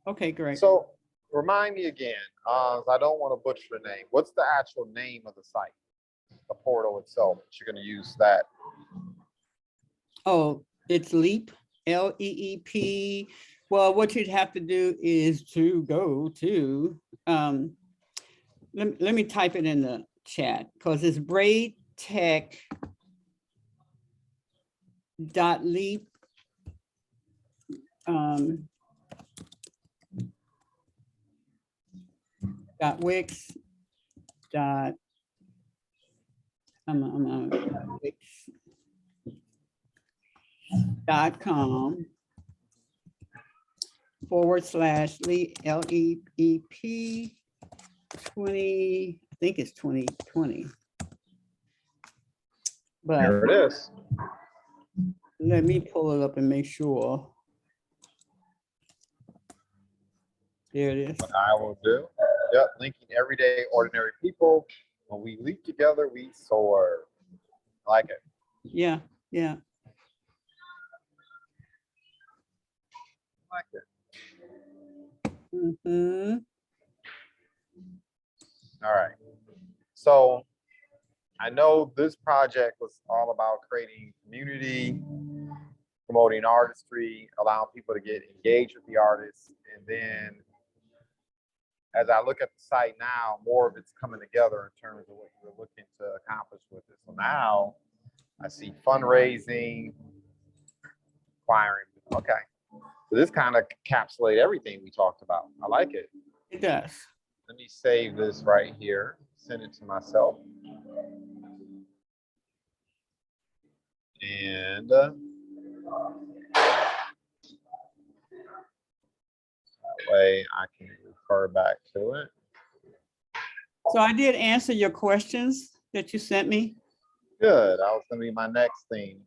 Okay, great. So remind me again, I don't want to butcher the name. What's the actual name of the site, the portal itself? You're going to use that. Oh, it's LEAP, LEEP. Well, what you'd have to do is to go to, let me type it in the chat because it's braidtech.leap. Wix dot wix.com /LEEP 20, I think it's 2020. But Here it is. let me pull it up and make sure. There it is. What I will do. Yep, linking everyday ordinary people. When we leap together, we soar. I like it. Yeah, yeah. I like it. Mm-hmm. All right. So I know this project was all about creating community, promoting artistry, allowing people to get engaged with the artists. And then as I look at the site now, more of it's coming together in terms of what you're looking to accomplish with it. So now I see fundraising, acquiring. Okay. So this kind of encapsulates everything we talked about. I like it. It does. Let me save this right here, send it to myself. And that way I can refer back to it. So I did answer your questions that you sent me. Good. That was going to be my next thing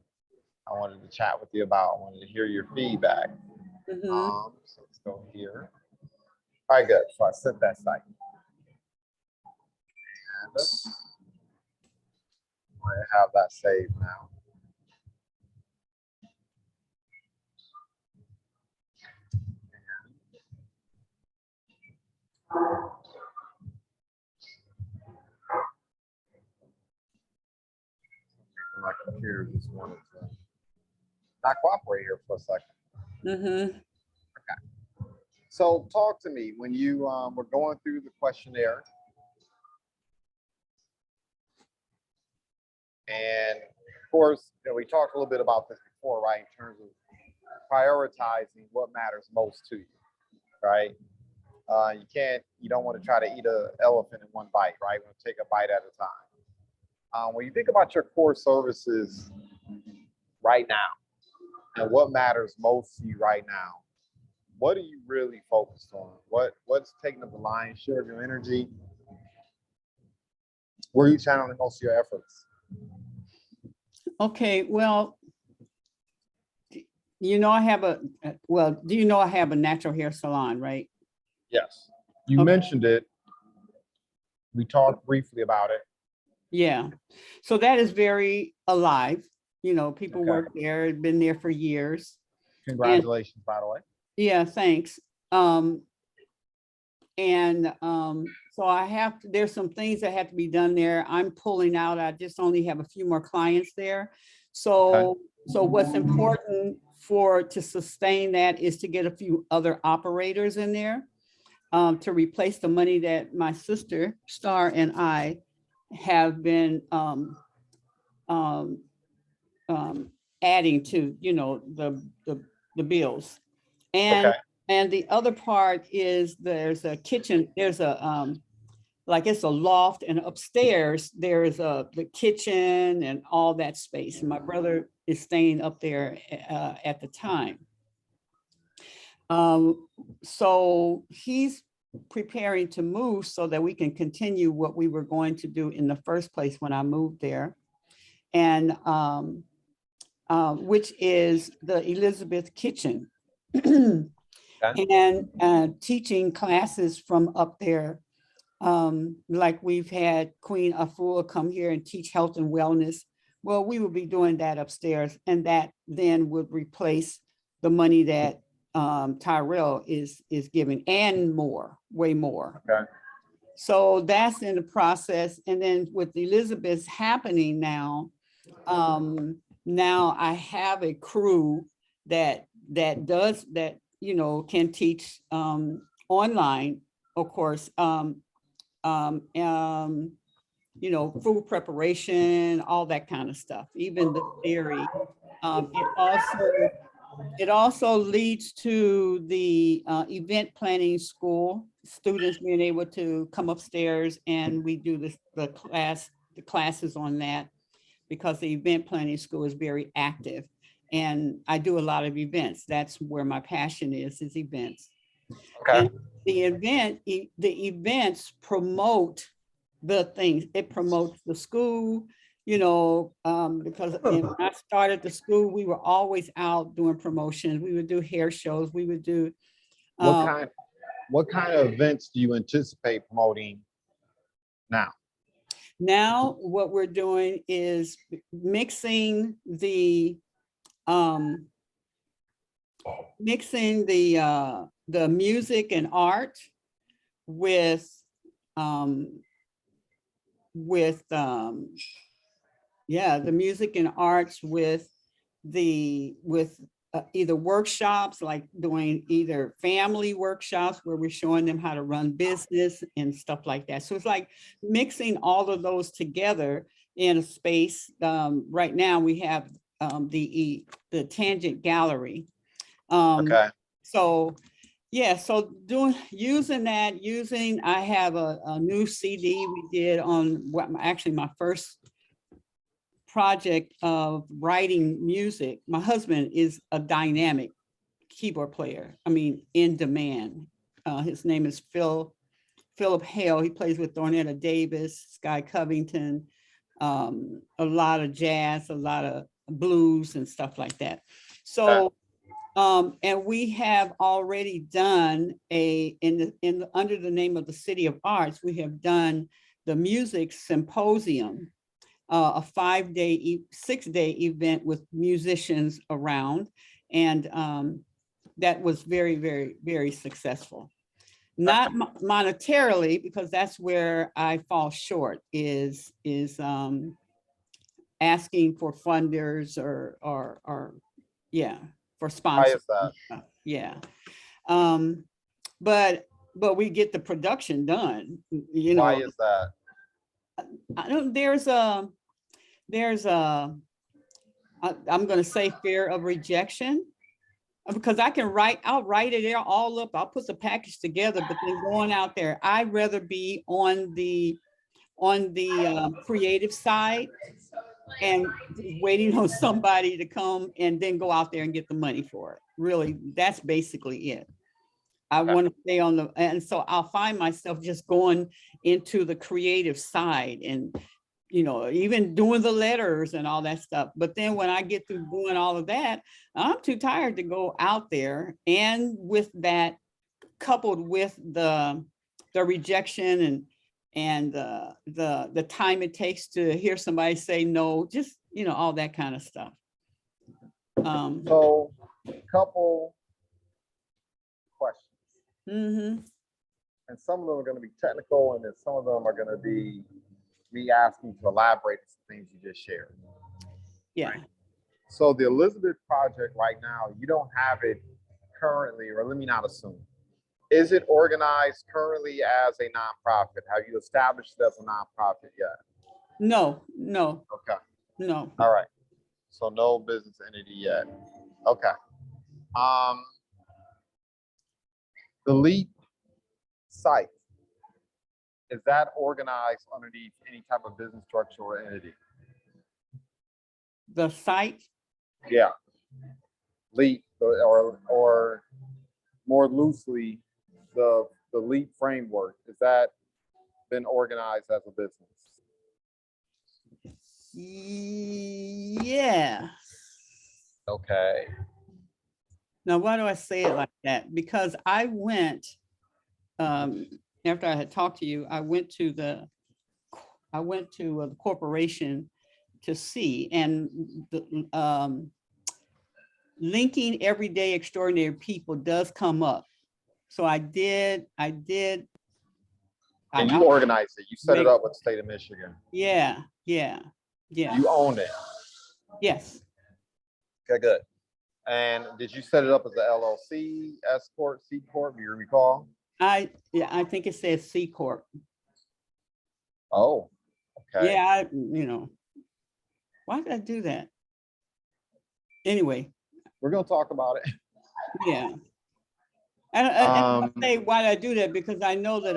I wanted to chat with you about. I wanted to hear your feedback. Mm-hmm. So let's go here. All right, good. So I sent that site. And I have that saved now. My computer just wanted to not cooperate here for a second. Mm-hmm. Okay. So talk to me when you were going through the questionnaire. And of course, we talked a little bit about this before, right? In terms of prioritizing what matters most to you, right? You don't want to try to eat an elephant in one bite, right? You want to take a bite at a time. When you think about your core services right now and what matters most to you right now, what are you really focused on? What's taking up the lion's share of your energy? Where are you channeling most of your efforts? Okay, well, you know, I have do you know I have a natural hair salon, right? Yes. You mentioned it. We talked briefly about it. Yeah. So that is very alive. You know, people work there, been there for years. Congratulations, by the way. Yeah, thanks. So there's some things that have to be done there. I'm pulling out. I just only have a few more clients there. So what's important to sustain that is to get a few other operators in there to replace the money that my sister Star and I have been adding to, you know, the bills. And the other part is there's a kitchen, there's a like it's a loft, and upstairs there's the kitchen and all that space. And my brother is staying up there at the time. So he's preparing to move so that we can continue what we were going to do in the first place when I moved there. And which is the Elizabeth Kitchen. And teaching classes from up there. Like we've had Queen Afua come here and teach health and wellness. Well, we will be doing that upstairs, and that then would replace the money that Tyrell is giving, and more, way more. Okay. So that's in the process. And then with Elizabeth's happening now, now I have a crew that does that, you know, can teach online, of course, you know, food preparation, all that kind of stuff, even the theory. It also leads to the event planning school, students being able to come upstairs, and we do the classes on that, because the event planning school is very active. And I do a lot of events. That's where my passion is events. Okay. And the events promote the things. It promotes the school, you know, because when I started the school, we were always out doing promotions. We would do hair shows. We would do. What kind of events do you anticipate promoting now? Now, what we're doing is mixing the music and art with yeah, the music and arts with either workshops, like doing either family workshops where we're showing them how to run business and stuff like that. So it's like mixing all of those together in a space. Right now we have the Tangent Gallery. Okay. So yeah, so I have a new CD we did on actually my first project of writing music. My husband is a dynamic keyboard player. I mean, in demand. His name is Everette-Hale. He plays with Thornetta Davis, Sky Covington, a lot of jazz, a lot of blues and stuff like that. So, and we have already done under the name of the City of Arts, we have done the music symposium, a 6-day event with musicians around. And that was very, very, very successful. Not monetarily, because that's where I fall short, is asking for funders or yeah, for sponsors. Why is that? Yeah. But we get the production done, you know. Why is that? I don't, I'm going to say fear of rejection, because I'll write it all up. I'll put the package together, but then going out there, I'd rather be on the creative side and waiting on somebody to come and then go out there and get the money for it. Really, that's basically it. I want to stay on and so I'll find myself just going into the creative side and, you know, even doing the letters and all that stuff. But then when I get through doing all of that, I'm too tired to go out there. And with that, coupled with the rejection and the time it takes to hear somebody say no, just, you know, all that kind of stuff. So a couple questions. Mm-hmm. And some of them are going to be technical, and then some of them are going to be me asking to elaborate on some things you just shared. Yeah. Right? So the Elizabeth Project right now, you don't have it currently, or let me not assume. Is it organized currently as a nonprofit? Have you established it as a nonprofit yet? No. Okay. No. All right. So no business entity yet. Okay. The LEAP site, is that organized underneath any type of business structure or entity? The site? Yeah. LEAP, or more loosely, the LEAP framework, has that been organized as a business? Yeah. Okay. Now, why do I say it like that? Because I went, after I had talked to you, I went to the corporation to see, and linking everyday extraordinary people does come up. So I did. And you organized it. You set it up with the state of Michigan. Yeah. You own it. Yes. Okay, good. And did you set it up as an LLC, S Corp, C Corp? Do you recall? I think it says C Corp. Oh, okay. Yeah, why did I do that? Anyway. We're going to talk about it. Yeah. And I say why did I do that? Because I know that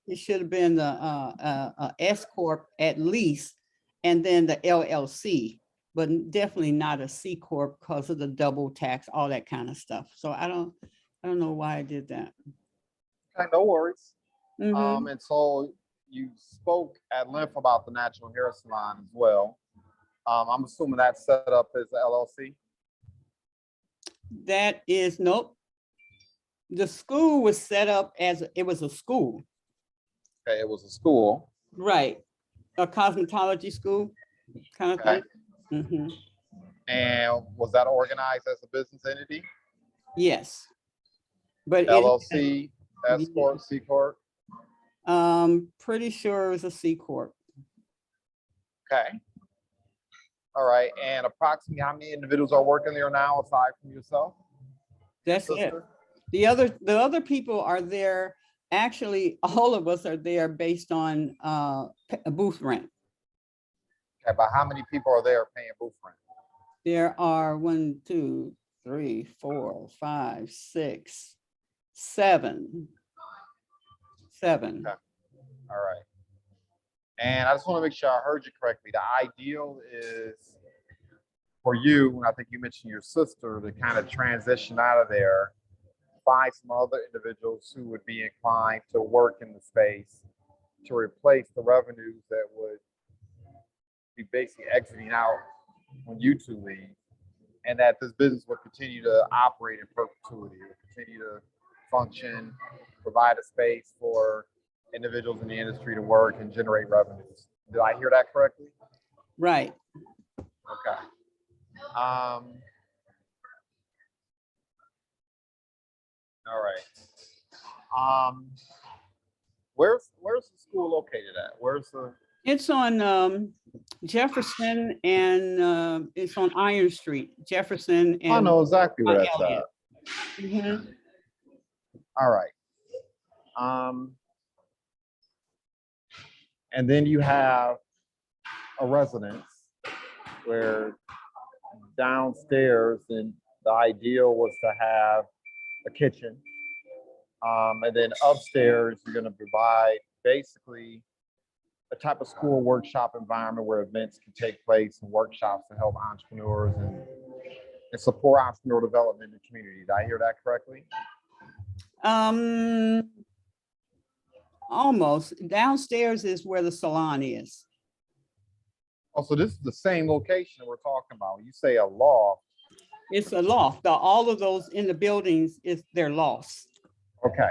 it should have been the S Corp at least, and then the LLC, but definitely not a C Corp because of the double tax, all that kind of stuff. So I don't know why I did that. Okay, no worries. Mhm. And so you spoke at length about the Natural Hair Salon as well. I'm assuming that's set up as a LLC. That is, nope. The school was set up as, it was a school. Okay, it was a school. Right. A cosmetology school kind of thing. Mhm. And was that organized as a business entity? Yes. But LLC, S Corp, C Corp? Pretty sure it was a C Corp. Okay. All right. And approximately how many individuals are working there now aside from yourself? That's sister? it. The other people are there. Actually, all of us are there based on booth rent. Okay, but how many people are there paying booth rent? There are 1, 2, 3, 4, 5, 6, 7. Okay. All right. And I just want to make sure I heard you correctly. The ideal is for you, and I think you mentioned your sister, to kind of transition out of there, find some other individuals who would be inclined to work in the space to replace the revenues that would be basically exiting out when you two leave, and that this business will continue to operate in perpetuity, will continue to function, provide a space for individuals in the industry to work and generate revenues. Did I hear that correctly? Right. Okay. All right. Where's the school located at? Where's the? It's on Jefferson and it's on Iron Street, Jefferson and. I know exactly where that's Elliott. at. Mhm. All right. And then you have a residence where downstairs, and the ideal was to have a kitchen. And then upstairs, you're going to provide basically a type of school workshop environment where events can take place and workshops to help entrepreneurs and support entrepreneurial development in the community. Did I hear that correctly? Almost. Downstairs is where the salon is. Oh, so this is the same location we're talking about. When you say a loft. It's a loft. All of those in the buildings is their lofts. Okay.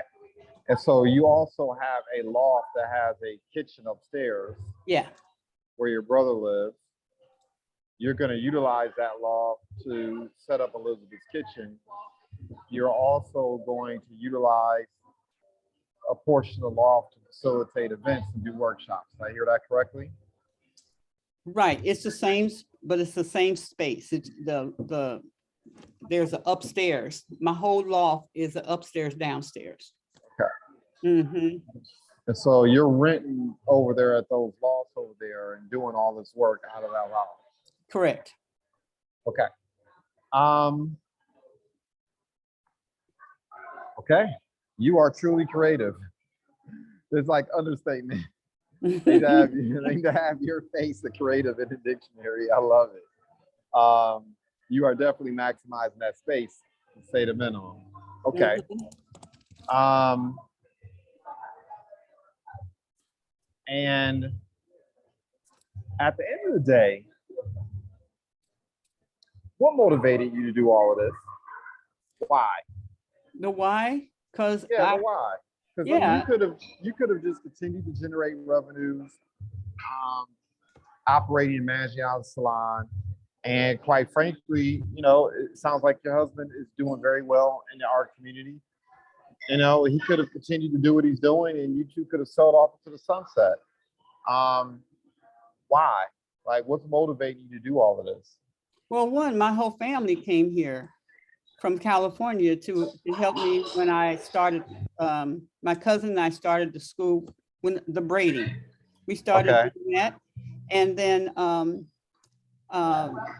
And so you also have a loft that has a kitchen upstairs. Yeah. Where your brother lives. You're going to utilize that loft to set up Elizabeth's kitchen. You're also going to utilize a portion of the loft to facilitate events and do workshops. Did I hear that correctly? Right. It's the same, but it's the same space. It's there's an upstairs. My whole loft is an upstairs, downstairs. Okay. Mm-hmm. And so you're renting over there at those lofts over there and doing all this work out of that loft. Correct. Okay. Okay. You are truly creative. It's like understatement. They have your face, the creative, in the dictionary. I love it. You are definitely maximizing that space to say the minimum. Okay. And at the end of the day, what motivated you to do all of this? Why? The why? Because the why. Because you could have just continued to generate revenues, operating and managing out of the salon, And quite frankly, you know, it sounds like your husband is doing very well in the art community. You know, he could have continued to do what he's doing, and you two could have sold off into the sunset. Why? Like, what's motivating you to do all of this? Well, one, my whole family came here from California to help me when I started. My cousin and I started the school when the braiding. We started Okay. doing that, and then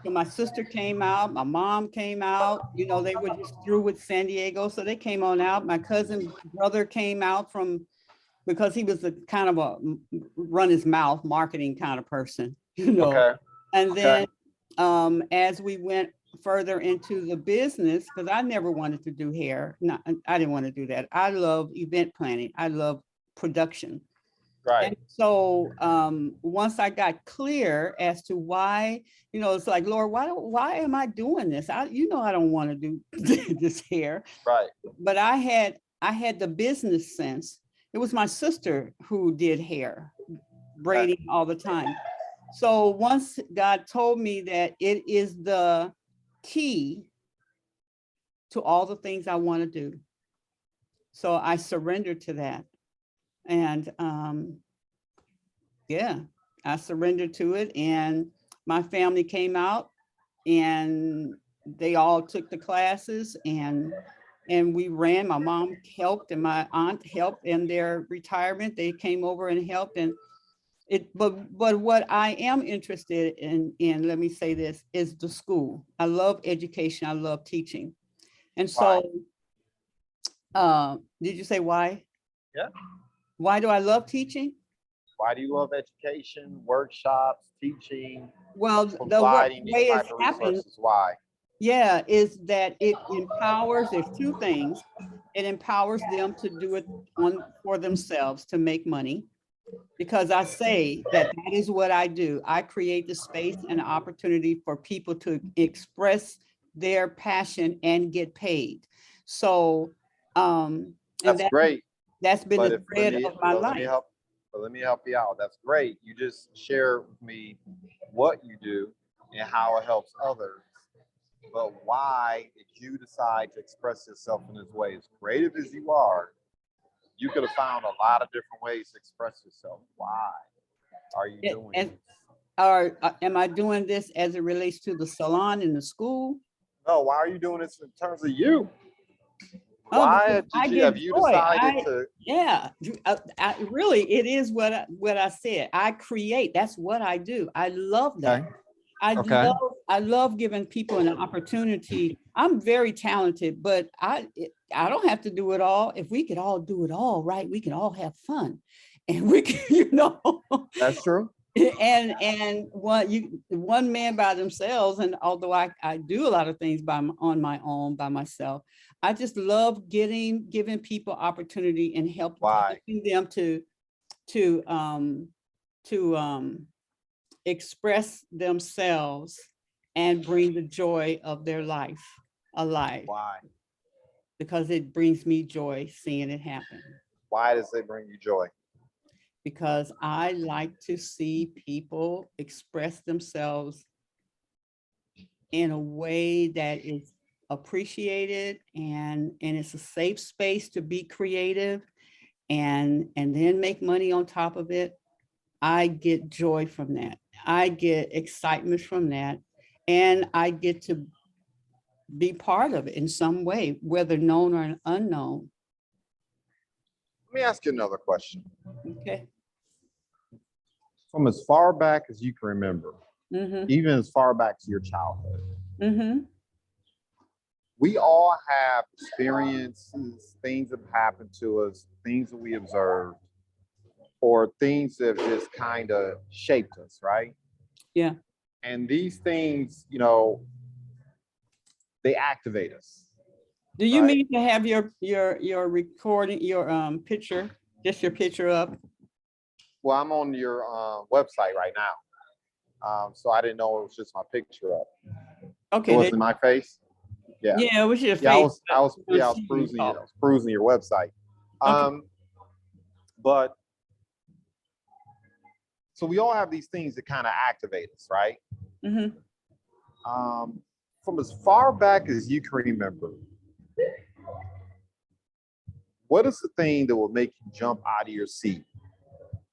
so my sister came out, my mom came out. You know, they were just through with San Diego, so they came on out. My cousin brother came out from because he was a kind of a run his mouth marketing kind of person, you know. Okay. And Okay. then as we went further into the business, because I never wanted to do hair. No, I didn't want to do that. I love event planning. I love production. Right. And so once I got clear as to why, you know, it's like, Lord, why am I doing this? I don't want to do this hair. Right. But I had the business sense. It was my sister who did hair, braiding all the time. So once God told me that it is the key to all the things I want to do, so I surrendered to that. And yeah, I surrendered to it, and my family came out and they all took the classes, and we ran. My mom helped and my aunt helped in their retirement. They came over and helped. And but what I am interested in, let me say this, is the school. I love education. I love teaching. And so did you say why? Yeah. Why do I love teaching? Why do you love education, workshops, teaching, Well, providing the way these it's type of happened, resources? Why? yeah, is that it empowers, there's two things. It empowers them to do it for themselves, to make money. Because I say that is what I do. I create the space and opportunity for people to express their passion and get paid. So and That's great. that's been But the thread of my life. let me help you out. That's great. You just share with me what you do and how it helps others. But why did you decide to express yourself in this way? As creative as you are, you could have found a lot of different ways to express yourself. Why are you doing And this? or am I doing this as it relates to the salon and the school? No, why are you doing this in terms of you? Oh, Why I did you have get you joy. decided to? Yeah, really, it is what I said. I create. That's what I do. I love that. Okay. Okay. I love giving people an opportunity. I'm very talented, but I don't have to do it all. If we could all do it all, right, we can all have fun, and we can, you know. That's true. And one man by themselves, and although I do a lot of things on my own by myself, I just love giving people opportunity and helping them to express themselves and bring the joy of their life alive. Why? Because it brings me joy seeing it happen. Why does it bring you joy? Because I like to see people express themselves in a way that is appreciated, and it's a safe space to be creative and then make money on top of it. I get joy from that. I get excitement from that, and I get to be part of it in some way, whether known or unknown. Let me ask you another question. Okay. From as far back as you can remember, Mm-hmm. even as far back to your childhood, Mm-hmm. we all have experiences, things that have happened to us, things that we observed, or things that have just kind of shaped us, right? Yeah. And these things, you know, they activate us. Do you Right. mean to have your recording, your picture, just your picture up? Well, I'm on your website right now. So I didn't know it was just my picture up. Okay. It wasn't my face. Yeah. Yeah, it was your face. Yeah, I was see you perusing your website. Okay. But so we all have these things that kind of activate us, right? Mm-hmm. From as far back as you can remember, what is the thing that will make you jump out of your seat?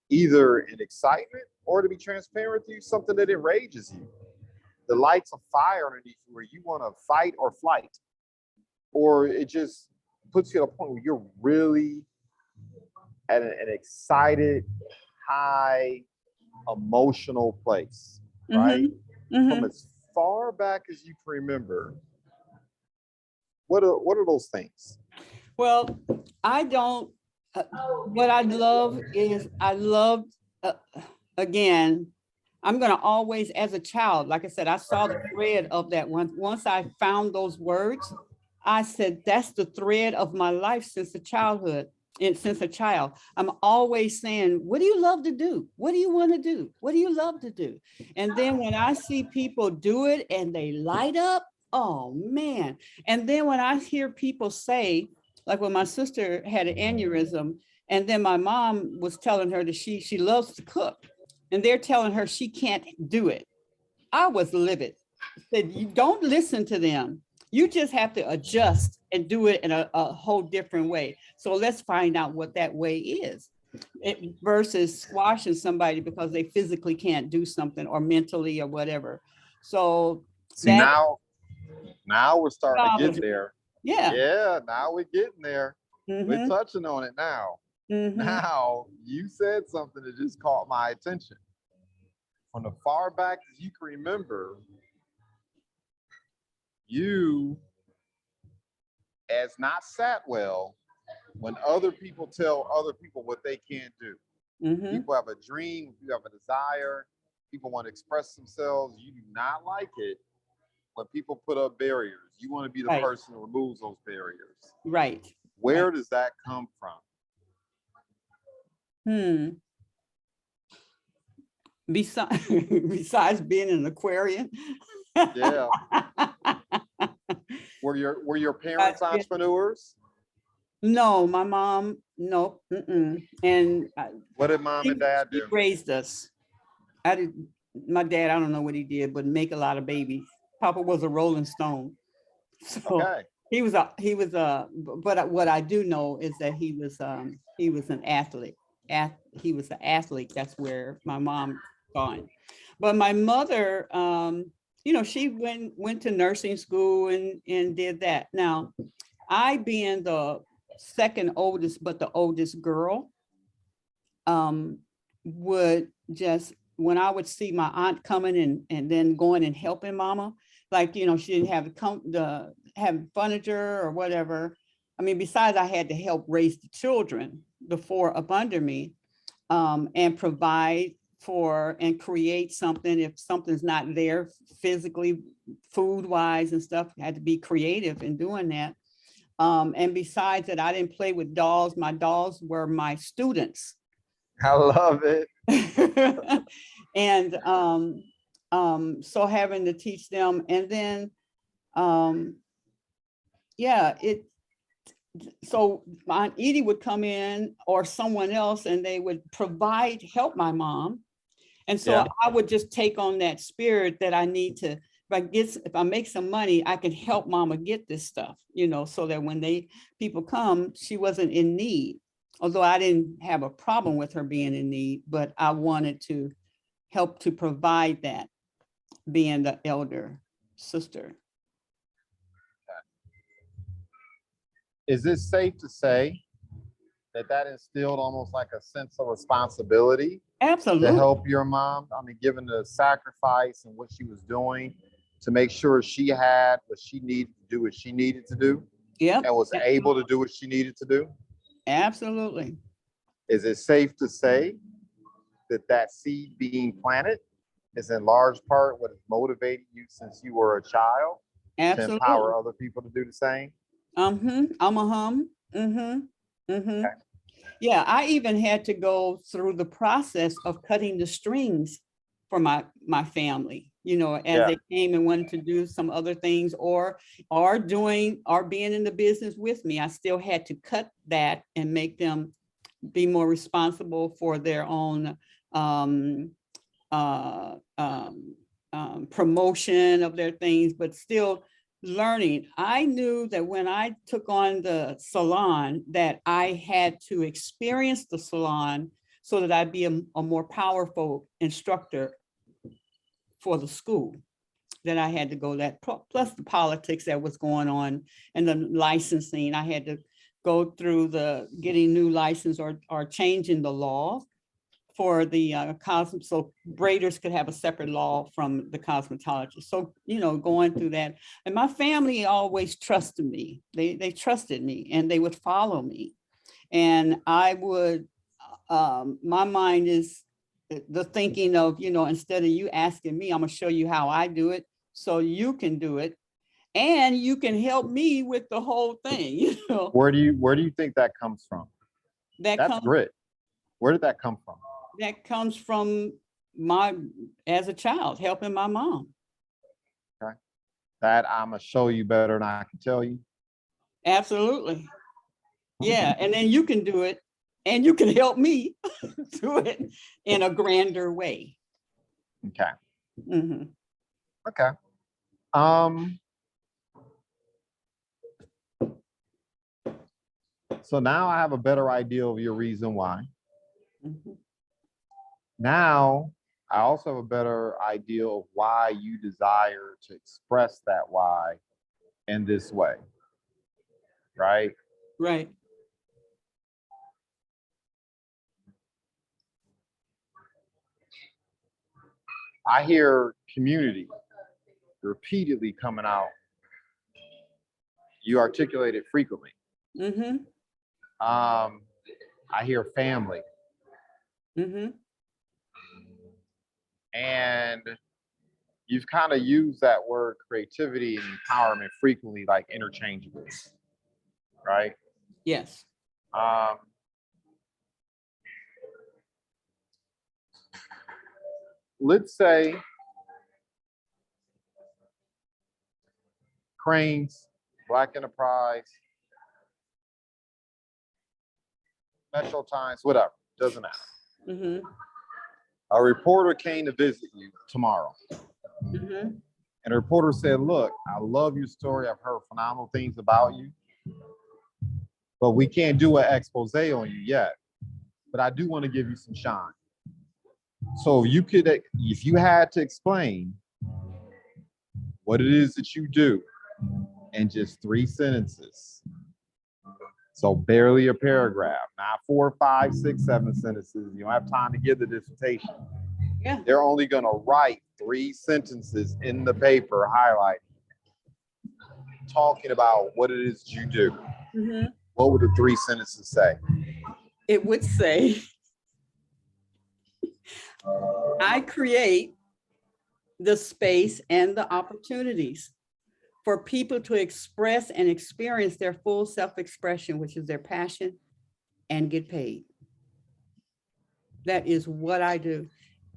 Either in excitement or, to be transparent with you, something that enrages you. The lights of fire underneath you where you want to fight or flight. Or it just puts you at a point where you're really at an excited, high, emotional place, right? From as far back as you can remember, what are those things? Well, I don't, what I love is again, I'm going to always, as a child, like I said, I saw the thread of that one. Once I found those words, I said, that's the thread of my life since the childhood. And since a child, I'm always saying, what do you love to do? What do you want to do? What do you love to do? And then when I see people do it and they light up, oh man. And then when I hear people say, like when my sister had an aneurysm, and then my mom was telling her that she loves to cook, and they're telling her she can't do it. I was livid. I said, you don't listen to them. You just have to adjust and do it in a whole different way. So let's find out what that way is. Versus squashing somebody because they physically can't do something or mentally or whatever. So see, now we're starting to get there. Yeah, Now we're getting there. We're touching on it now. Now you said something that just caught my attention. From the far back as you can remember, you has not sat well when other people tell other people what they can't do. People have a dream, you have a desire, people want to express themselves. You do not like it when people put up barriers. You want to be the person who removes those barriers. Right. Where does that come from? Besides being an Aquarian. Yeah. Were your parents entrepreneurs? No, my mom, no. And what did mom and dad do? She raised us. My dad, I don't know what he did, but make a lot of babies. Papa was a Rolling Stone. So okay. He was but what I do know is that he was an athlete. He was an athlete. That's where my mom gone. But my mother, she went to nursing school and did that. Now, I being the second oldest, but the oldest girl, would just, when I would see my aunt coming and then going and helping mama, like, she didn't have have furniture or whatever. I mean, besides I had to help raise the children, the four up under me, and provide for and create something if something's not there physically, food wise and stuff. I had to be creative in doing that. And besides that, I didn't play with dolls. My dolls were my students. I love it. And so having to teach them, and then so my Aunt Edie would come in or someone else and they would help my mom. And so I would just take on that spirit that I need to, if I make some money, I can help mama get this stuff, so that when people come, she wasn't in need. Although I didn't have a problem with her being in need, but I wanted to help to provide that, being the elder sister. Is it safe to say that instilled almost like a sense of responsibility? Absolutely. To help your mom? I mean, given the sacrifice and what she was doing to make sure she had what she needed to do, what she needed to do, and was able to do what she needed to do? Absolutely. Is it safe to say that seed being planted is in large part what has motivated you since you were a child? Absolutely. To empower other people to do the same? Okay. Yeah, I even had to go through the process of cutting the strings for my family, as they came and wanted to do some other things or being in the business with me. I still had to cut that and make them be more responsible for their own promotion of their things, but still learning. I knew that when I took on the salon that I had to experience the salon so that I'd be a more powerful instructor for the school. That I had to go that, plus the politics that was going on and the licensing. I had to go through the getting new license or changing the law for the so braiders could have a separate law from the cosmetologist. So, you know, going through that. And my family always trusted me. They trusted me and they would follow me. And I would, my mind is the thinking of, you know, instead of you asking me, I'm gonna show you how I do it so you can do it. And you can help me with the whole thing, you know. Where do you think that comes from? That's grit. Where did that come from? That comes from as a child, helping my mom. Okay. That I'm gonna show you better than I can tell you. Absolutely. Yeah, and then you can do it and you can help me do it in a grander way. Okay. Mm-hmm. Okay. So now I have a better idea of your reason why. Mm-hmm. Now I also have a better idea of why you desire to express that why in this way, right? Right. I hear community repeatedly coming out. You articulate it frequently. Mm-hmm. I hear family. Mm-hmm. And you've kind of used that word creativity and empowerment frequently, like interchangeably, right? Yes. Let's say Cranes, Black Enterprise, Metro Times, whatever, doesn't matter. Mm-hmm. A reporter came to visit you tomorrow. Mm-hmm. And the reporter said, look, I love your story. I've heard phenomenal things about you, but we can't do an expose on you yet. But I do want to give you some shine. So if you had to explain what it is that you do in just 3 sentences, so barely a paragraph, not 4, 5, 6, 7 sentences. You don't have time to give the dissertation. Yeah. They're only going to write 3 sentences in the paper, highlighting, talking about what it is you do. Mm-hmm. What would the 3 sentences say? It would say, I create the space and the opportunities for people to express and experience their full self-expression, which is their passion, and get paid. That is what I do.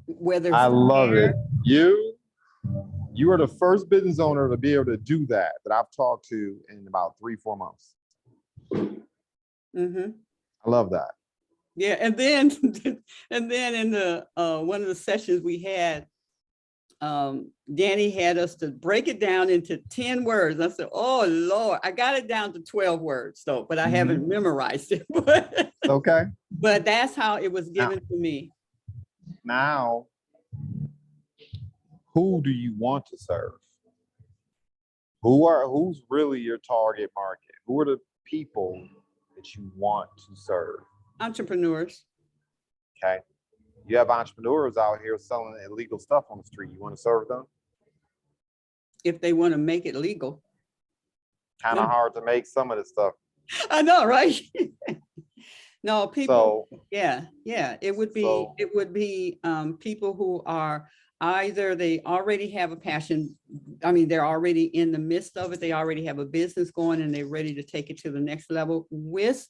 Whether I love it. You are the first business owner to be able to do that I've talked to in about 3-4 months. Mm-hmm. I love that. Yeah, and then in the one of the sessions we had, Danny had us to break it down into 10 words. I said, oh Lord, I got it down to 12 words though, but I haven't memorized it. Okay. But that's how it was given to me. Now, who do you want to serve? Who's really your target market? Who are the people that you want to serve? Entrepreneurs. Okay. You have entrepreneurs out here selling illegal stuff on the street. You want to serve them? If they want to make it legal. Kind of hard to make some of this stuff. I know, right? No, people. So, yeah. It would be people who are either they already have a passion. I mean, they're already in the midst of it. They already have a business going and they're ready to take it to the next level with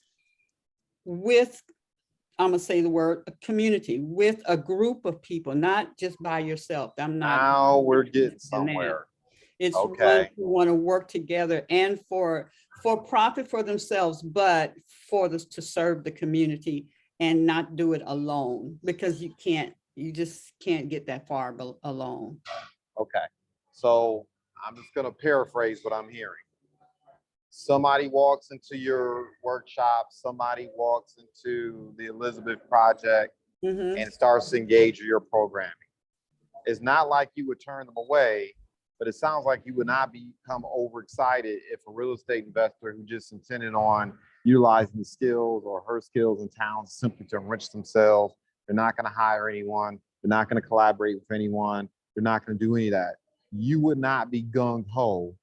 I'm gonna say the word community, with a group of people, not just by yourself. now we're getting somewhere. It's okay. Ones who want to work together and for profit for themselves, but to serve the community and not do it alone, because you just can't get that far alone. Okay. So I'm just going to paraphrase what I'm hearing. Somebody walks into your workshop, somebody walks into the Elizabeth Project Mhm. and starts to engage with your programming. It's not like you would turn them away, but it sounds like you would not become overexcited if a real estate investor who just intended on utilizing the skills or her skills and talents simply to enrich themselves, they're not going to hire anyone, they're not going to collaborate with anyone, they're not going to do any of that. You would not be gung-ho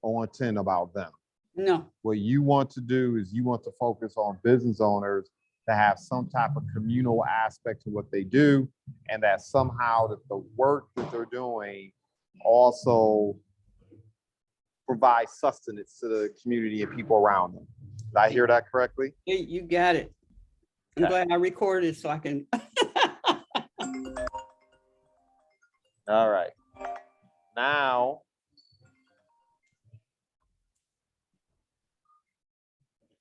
on 10 about them. No. What you want to do is you want to focus on business owners to have some type of communal aspect to what they do, and that somehow that the work that they're doing also provides sustenance to the community and people around them. Did I hear that correctly? Yeah, you got it. I'm Okay. glad I recorded so I can. All right. Now,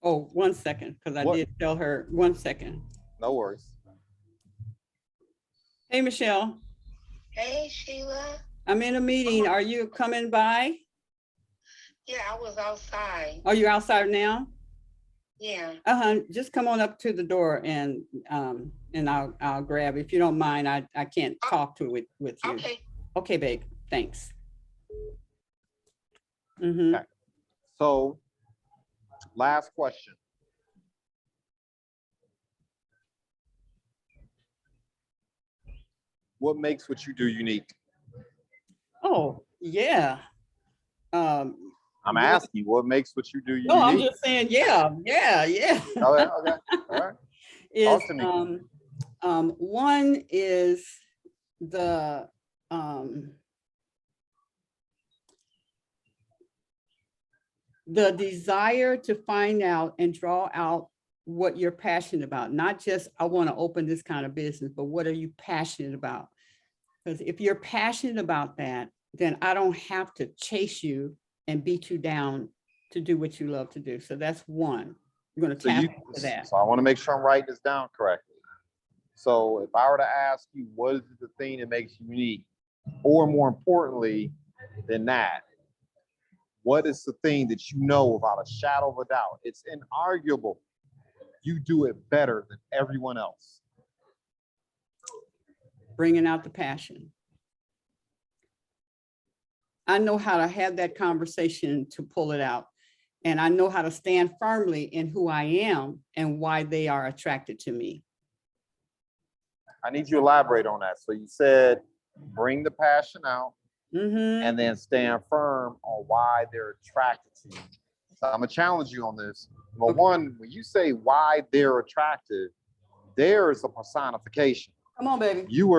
Oh, 1 second, because I What? did tell her, 1 second. no worries. Hey, Michelle, Hey, Sheila. I'm in a meeting. Are you coming by? Yeah, I was outside. Are you outside now? Yeah. Just come on up to the door and I'll grab, if you don't mind, I can't talk to it with you. Okay. Okay, babe, thanks. Mm-hmm. Okay. So, last question. What makes what you do unique? Oh, yeah. I'm Yeah. asking you, what makes what you do unique? No, I'm just saying, yeah. Okay, okay, all right. Is, Talk to me. one is the, the desire to find out and draw out what you're passionate about, not just, I want to open this kind of business, but what are you passionate about? Because if you're passionate about that, then I don't have to chase you and beat you down to do what you love to do. So that's one. You're going to tap into that. So I want to make sure I'm writing this down correctly. So if I were to ask you, what is the thing that makes you unique? Or more importantly than that, what is the thing that you know without a shadow of a doubt? It's inarguable. You do it better than everyone else. Bringing out the passion. I know how to have that conversation to pull it out. And I know how to stand firmly in who I am and why they are attracted to me. I need you to elaborate on that. So you said, bring the passion out, Mm-hmm. and then stand firm on why they're attracted to you. So I'm gonna challenge you on this. Well, Okay. one, when you say why they're attractive, there is a personification. Come on, baby. You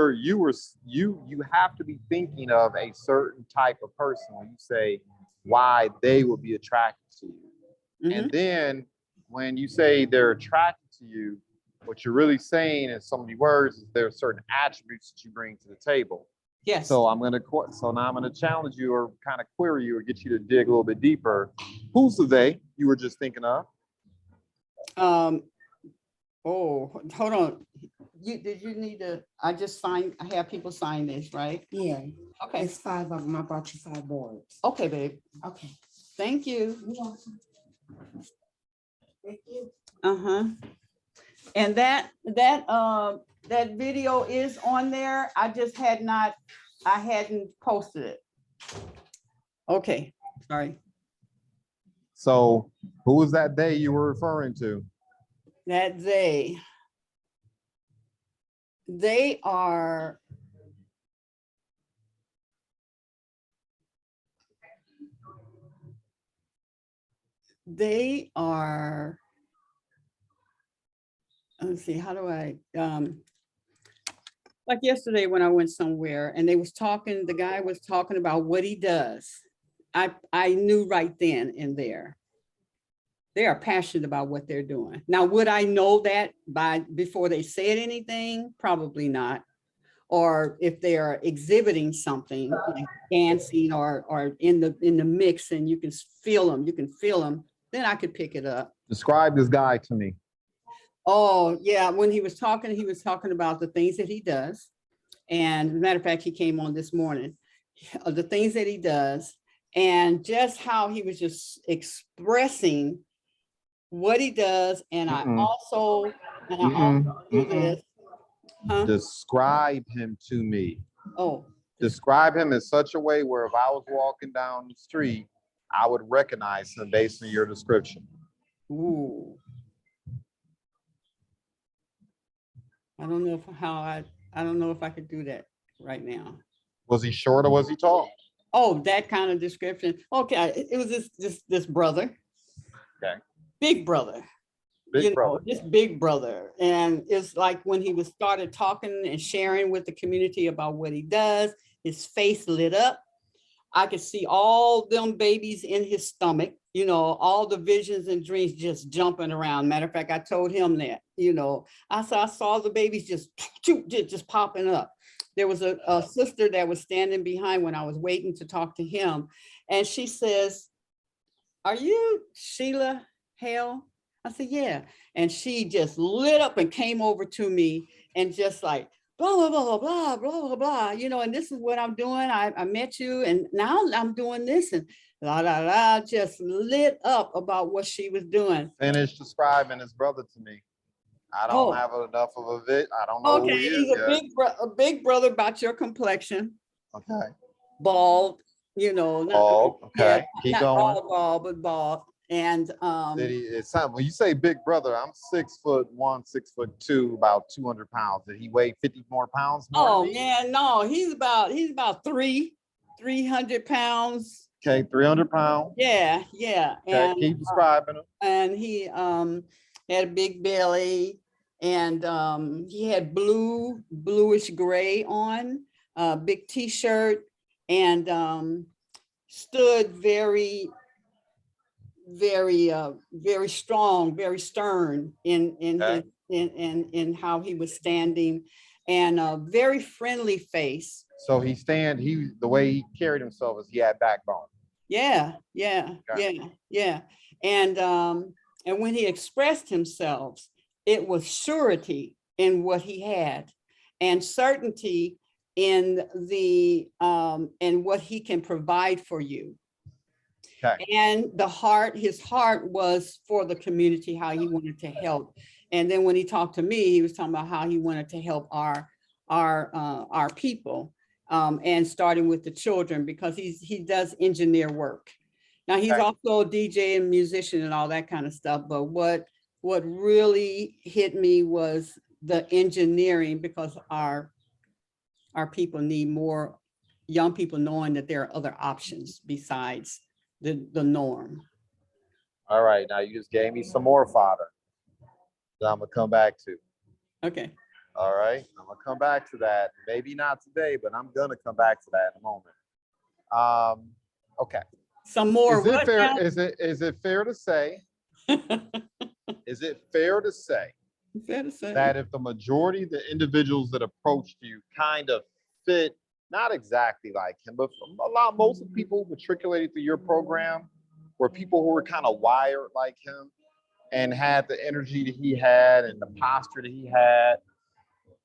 have to be thinking of a certain type of person when you say why they will be attracted to you. Mhm. And then when you say they're attracted to you, what you're really saying in so many words is there are certain attributes that you bring to the table. Yes. So now I'm gonna challenge you or kind of query you or get you to dig a little bit deeper. Who's the they you were just thinking of? Oh, hold on. Did you need to, I have people sign this, right? Yeah. Okay. It's 5 of them. I brought you 5 boards. Okay, babe. Okay. Thank you. You're welcome. Thank you. Uh-huh. And that video is on there. I just hadn't posted it. Okay, sorry. So who was that they you were referring to? That they are let's see, how do I, like yesterday when I went somewhere and the guy was talking about what he does. I knew right then and there. They are passionate about what they're doing. Now, would I know that before they said anything? Probably not. Or if they are exhibiting something, like dancing or in the mix and you can feel them, then I could pick it up. Describe this guy to me. Oh, yeah. When he was talking about the things that he does. And as a matter of fact, he came on this morning. the things that he does, and just how he was just expressing what he does. And I Mm-mm. also, Mm-mm. do Mm-mm. this. Huh? Describe him to me. Oh, Describe him in such a way where if I was walking down the street, I would recognize him based on your description. ooh. I don't know I don't know if I could do that right now. Was he short or was he tall? Oh, that kind of description. Okay, it was this brother. Okay. Big brother. Big brother. This big brother. And it's like when he was started talking and sharing with the community about what he does, his face lit up. I could see all them babies in his stomach, all the visions and dreams just jumping around. Matter of fact, I told him that, I saw the babies just popping up. There was a sister that was standing behind when I was waiting to talk to him. And she says, "Are you Sheila Hale?" I said, "Yeah." And she just lit up and came over to me and just like, blah, blah, blah, blah, blah, blah, blah, and this is what I'm doing. I met you and now I'm doing this, and la, la, la, just lit up about what she was doing. Finish describing his brother to me. I don't have enough of a vid. I don't know who Okay, he is he's a big brother about your complexion, Okay. bald, Oh, okay. Keep not going. all bald, but bald. And when you say big brother, I'm 6'1", 6'2", about 200 pounds. Did he weigh 50 more pounds more oh than me? man, no, he's about 300 pounds. Okay, 300 pounds. Yeah. Okay, keep describing him. And he had a big belly, and he had bluish gray on, big t-shirt, and stood very very strong, very stern in Okay. his in how he was standing, and a very friendly face. So the way he carried himself is he had backbone. Yeah. Okay. Yeah. And when he expressed himself, it was surety in what he had, and certainty in in what he can provide for you. Okay. And his heart was for the community, how he wanted to help. And then when he talked to me, he was talking about how he wanted to help our people, and starting with the children, because he does engineer work. Now he's Okay. also a DJ and musician and all that kind of stuff. But what really hit me was the engineering, because our people need more young people knowing that there are other options besides the norm. All right, now you just gave me some more fodder that I'm gonna come back to. Okay. All right, I'm gonna come back to that. Maybe not today, but I'm gonna come back to that in a moment. Okay. Some more. Is it fair? Is it fair to say? Is it fair to say that if the majority of the individuals that approached you kind of fit, not exactly like him, but most of the people who matriculated through your program were people who were kind of wired like him and had the energy that he had and the posture that he had,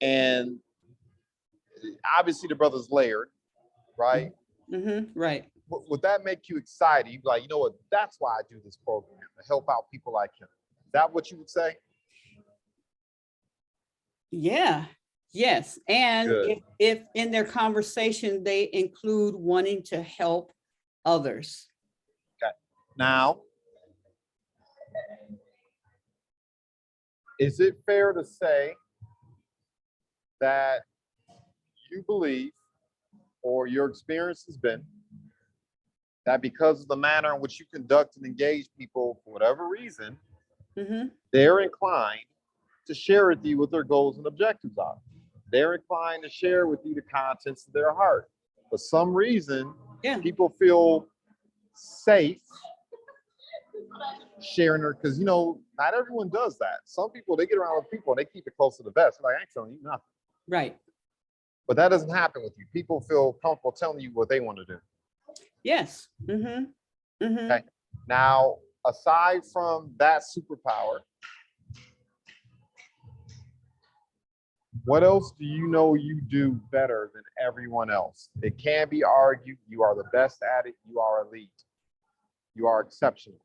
and obviously the brother's layered, right? Mm-hmm, right. Would that make you excited? You'd be like, you know what? That's why I do this program, to help out people like him. Is that what you would say? Yeah. Yes. And Good. if in their conversation they include wanting to help others. Okay. Now, is it fair to say that you believe, or your experience has been, that because of the manner in which you conduct and engage people, for whatever reason, Mm-hmm. they're inclined to share with you what their goals and objectives are? They're inclined to share with you the contents of their heart. For some reason, people feel safe sharing her, because not everyone does that. Some people, they get around with people and they keep it close to the vest. Like, I ain't telling you nothing. Right. But that doesn't happen with you. People feel comfortable telling you what they want to do. Yes. Mm-hmm. Mm-hmm. Okay. Now, aside from that superpower, What else do you know you do better than everyone else? It can be argued. You are the best at it. You are elite. You are exceptional.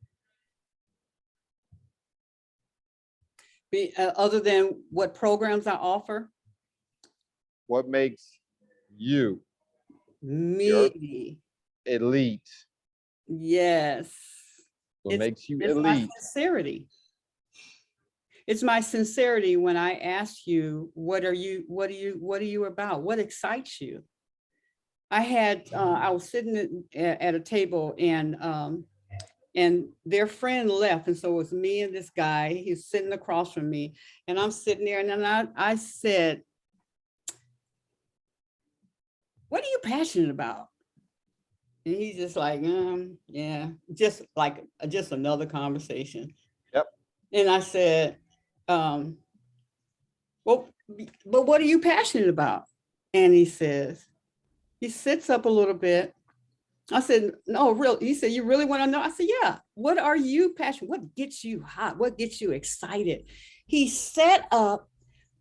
Other than what programs I offer? What makes you Me. elite? Yes. What makes you It's my elite? sincerity. It's my sincerity when I ask you, what are you about? What excites you? I was sitting at a table and their friend left. And so it was me and this guy, he's sitting across from me, and I'm sitting there, and then I said, what are you passionate about? And he's just like, yeah, just another conversation. Yep. And I said, well, but what are you passionate about? And he sits up a little bit. I said, no, real. He said, you really want to know? I said, yeah. What are you passionate? What gets you hot? What gets you excited? He sat up,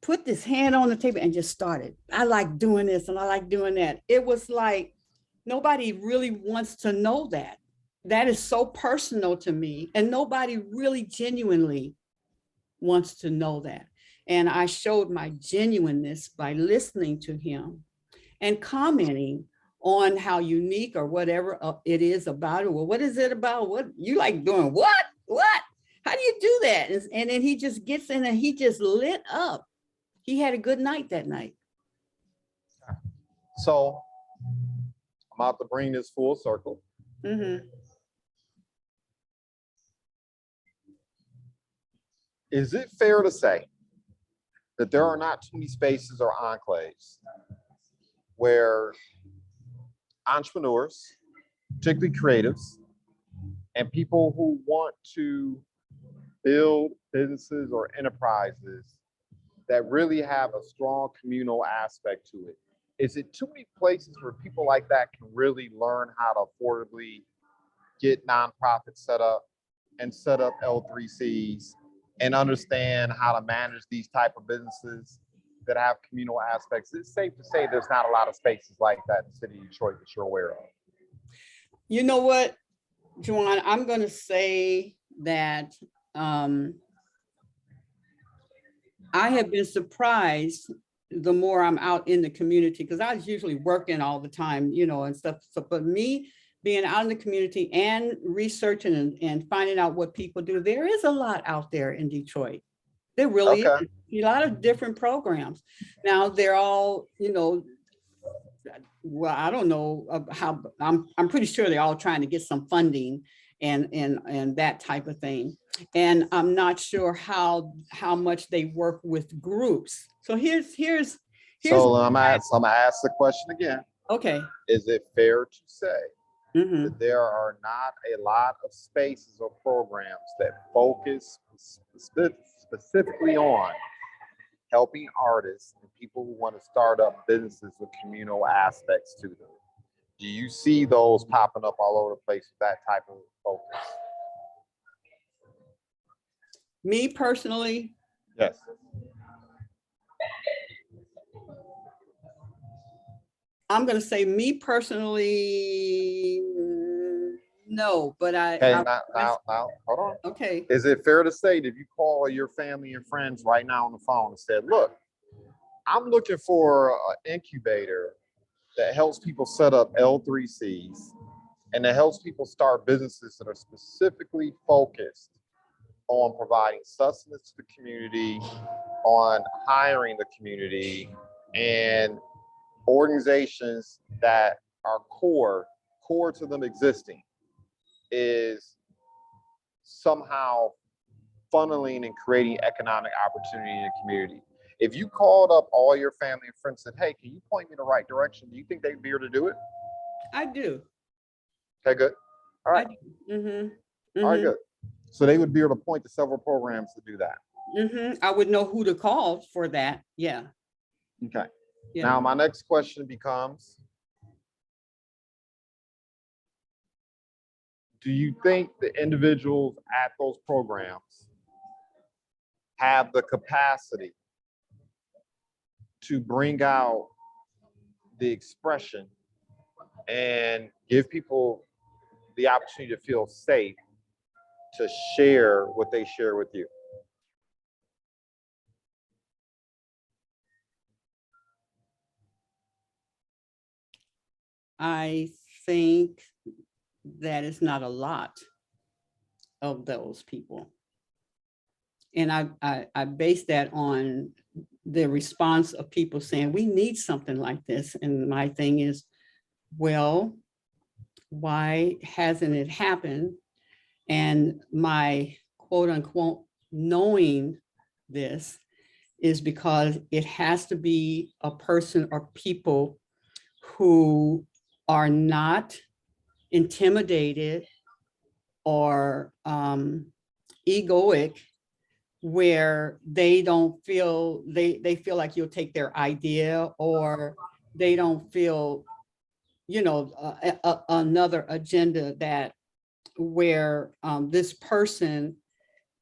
put this hand on the table and just started. I like doing this and I like doing that. It was like, nobody really wants to know that. That is so personal to me. And nobody really genuinely wants to know that. And I showed my genuineness by listening to him and commenting on how unique or whatever it is about it. Well, what is it about? What you like doing? What? How do you do that? And then he just gets in and he just lit up. He had a good night that night. So I'm about to bring this full circle. Mm-hmm. Is it fair to say that there are not too many spaces or enclaves where entrepreneurs, particularly creatives, and people who want to build businesses or enterprises that really have a strong communal aspect to it? Is it too many places where people like that can really learn how to affordably get nonprofits set up and set up L3Cs and understand how to manage these type of businesses that have communal aspects? It's safe to say there's not a lot of spaces like that in the city of Detroit that you're aware of. You know what, JuJuan, I'm going to say that I have been surprised the more I'm out in the community, because I was usually working all the time, and stuff. So, but me being out in the community and researching and finding out what people do, there is a lot out there in Detroit. There really is a lot of different programs. Now they're all, well, I don't know how, I'm pretty sure they're all trying to get some funding and that type of thing. And I'm not sure how much they work with groups. So here's So I'm gonna ask the question again. Okay. Is it fair to say Mm-hmm. that there are not a lot of spaces or programs that focus specifically on helping artists and people who want to start up businesses with communal aspects to them? Do you see those popping up all over the place with that type of focus? Me personally, Yes. I'm going to say me personally, no, but Now, hold on. Okay. Is it fair to say that if you call your family and friends right now on the phone and said, look, I'm looking for an incubator that helps people set up L3Cs and that helps people start businesses that are specifically focused on providing sustenance to the community, on hiring the community, and organizations that are core to them existing, is somehow funneling and creating economic opportunity in the community? If you called up all your family and friends and said, hey, can you point me in the right direction? Do you think they'd be able to do it? I do. Okay, good. All right. Mm-hmm. Mm-hmm. All right, good. So they would be able to point to several programs to do that. Mm-hmm. I would know who to call for that. Yeah. Okay. Yeah. Now, my next question becomes, do you think the individuals at those programs have the capacity to bring out the expression and give people the opportunity to feel safe to share what they share with you. I think that is not a lot of those people. And I base that on the response of people saying, we need something like this. And my thing is, well, why hasn't it happened? And my quote unquote knowing this is because it has to be a person or people who are not intimidated or egoic, where they don't feel, they feel like you'll take their idea, or they don't feel, you know, another agenda that where this person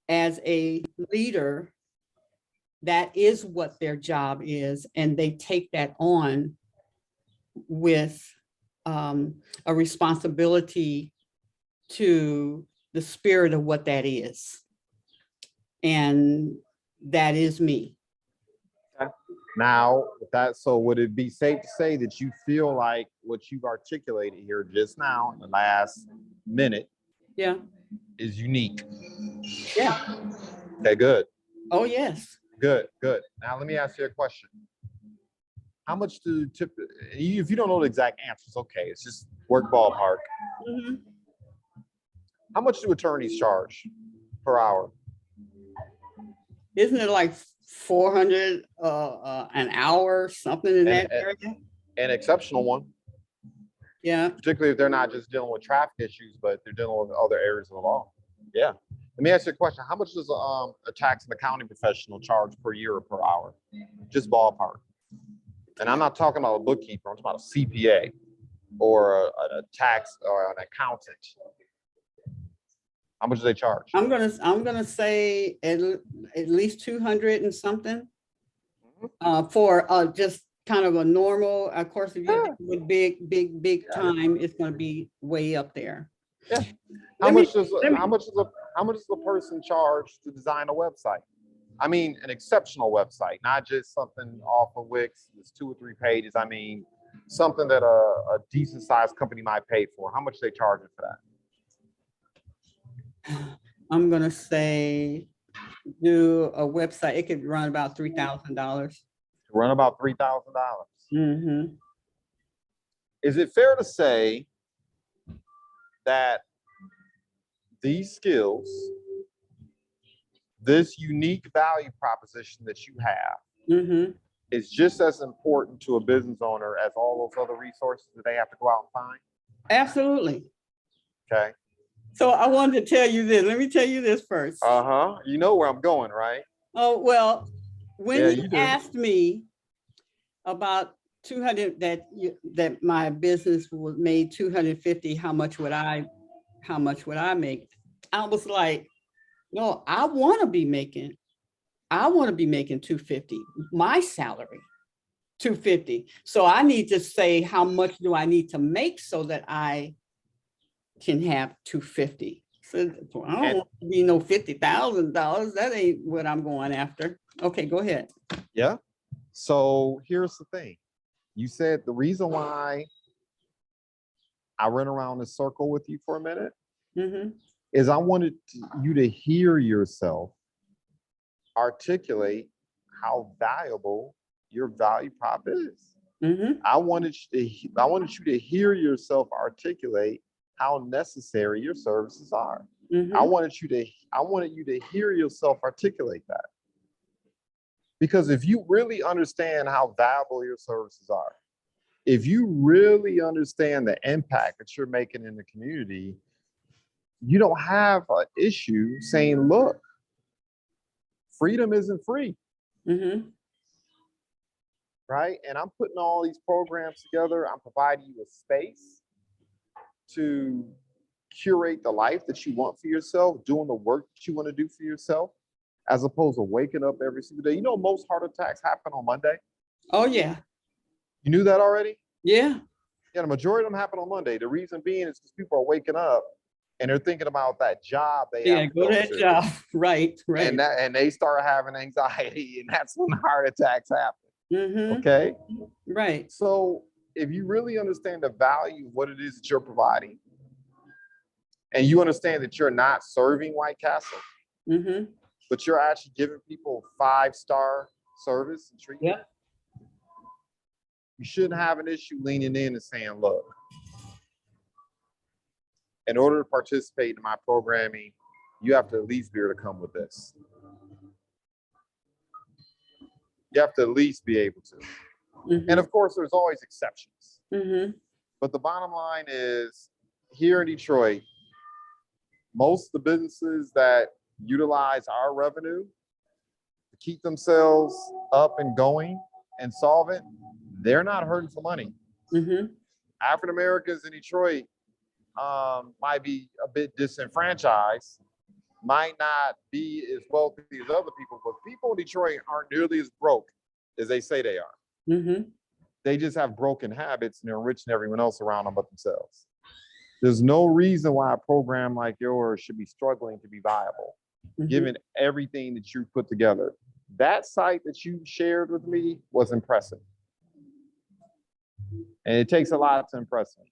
as a leader, that is what their job is, and they take that on with a responsibility to the spirit of what that is. And that is me. Now, so would it be safe to say that you feel like what you've articulated here just now in the last minute Yeah. is unique? Yeah. Okay, good. Oh, yes. Good. Now let me ask you a question. How much do if you don't know the exact answers, okay, it's just work ballpark. Mm-hmm. How much do attorneys charge per hour? Isn't it like 400 an hour, something in that area? An exceptional one. Yeah. Particularly if they're not just dealing with traffic issues, but they're dealing with other areas of the law. Yeah. Let me ask you a question. How much does a tax and accounting professional charge per year or per hour? Just ballpark. And I'm not talking about a bookkeeper. I'm talking about a CPA or a tax or an accountant. How much do they charge? I'm gonna say at least 200 and something for just kind of a normal. Of course, if you're with big time, it's gonna be way up there. Yeah. How much does a person charge to design a website? I mean, an exceptional website, not just something off of Wix that's 2 or 3 pages. I mean, something that a decent sized company might pay for. How much they charge for that? I'm gonna say do a website. It could run about $3,000. Run about $3,000. Mm-hmm. Is it fair to say that these skills, this unique value proposition that you have, Mm-hmm. is just as important to a business owner as all those other resources that they have to go out and find? Absolutely. Okay. So I wanted to tell you this. Let me tell you this first. Uh-huh. You know where I'm going, right? Oh, well, when you do. asked me about 200, that my business was made 250, how much would I make? I was like, no, I want to be making 250, my salary, 250. So I need to say, how much do I need to make so that I can have 250? So I don't want to be no $50,000. That ain't what I'm going after. Okay, go ahead. Yeah. So here's the thing. You said the reason why I ran around the circle with you for a minute is I wanted you to hear yourself articulate how valuable your value prop is. I wanted you to hear yourself articulate how necessary your services are. I wanted you to hear yourself articulate that. Because if you really understand how valuable your services are, if you really understand the impact that you're making in the community, you don't have an issue saying, look, freedom isn't free. Right? And I'm putting all these programs together. I'm providing you a space to curate the life that you want for yourself, doing the work that you want to do for yourself, as opposed to waking up every single day. You know, most heart attacks happen on Monday. Oh, yeah. You knew that already? Yeah. Yeah, the majority of them happen on Monday. The reason being is because people are waking up and they're thinking about that job they Yeah. have to Go to that job. Right. Right. and they start having anxiety, and that's when heart attacks happen. Mm-hmm. Okay. Right. So if you really understand the value of what it is that you're providing, and you understand that you're not serving White Castle, Mm-hmm. but you're actually giving people 5-star service and treatment, Yeah. you shouldn't have an issue leaning in and saying, look, in order to participate in my programming, you have to at least be able to come with this. You have to at least be able to. Mm-hmm. And of course, there's always exceptions. Mm-hmm. But the bottom line is, here in Detroit, most of the businesses that utilize our revenue to keep themselves up and going and solvent, they're not hurting for money. Mm-hmm. African Americans in Detroit might be a bit disenfranchised, might not be as wealthy as other people, but people in Detroit aren't nearly as broke as they say they are. Mm-hmm. They just have broken habits and they're enriching everyone else around them but themselves. There's no reason why a program like yours should be struggling to be viable, given everything that you put together. That site that you shared with me was impressive. And it takes a lot to impress me.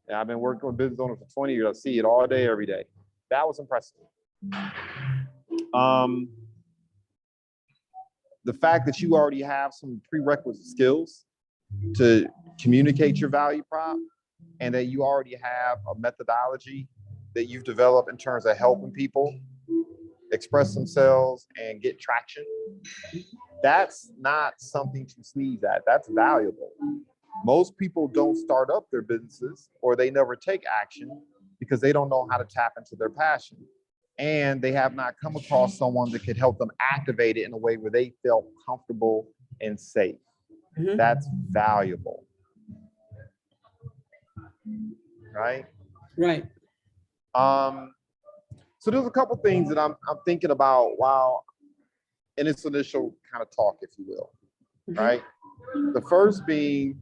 And I've been working with business owners for 20 years. I see it all day, every day. That was impressive. The fact that you already have some prerequisite skills to communicate your value prop, and that you already have a methodology that you've developed in terms of helping people express themselves and get traction, that's not something to sneeze at. That's valuable. Most people don't start up their businesses, or they never take action because they don't know how to tap into their passion. And they have not come across someone that could help them activate it in a way where they feel comfortable and safe. Mm-hmm. That's valuable. Right? Right. So there's a couple things that I'm thinking about while in this initial kind of talk, if you will. Right? The first being,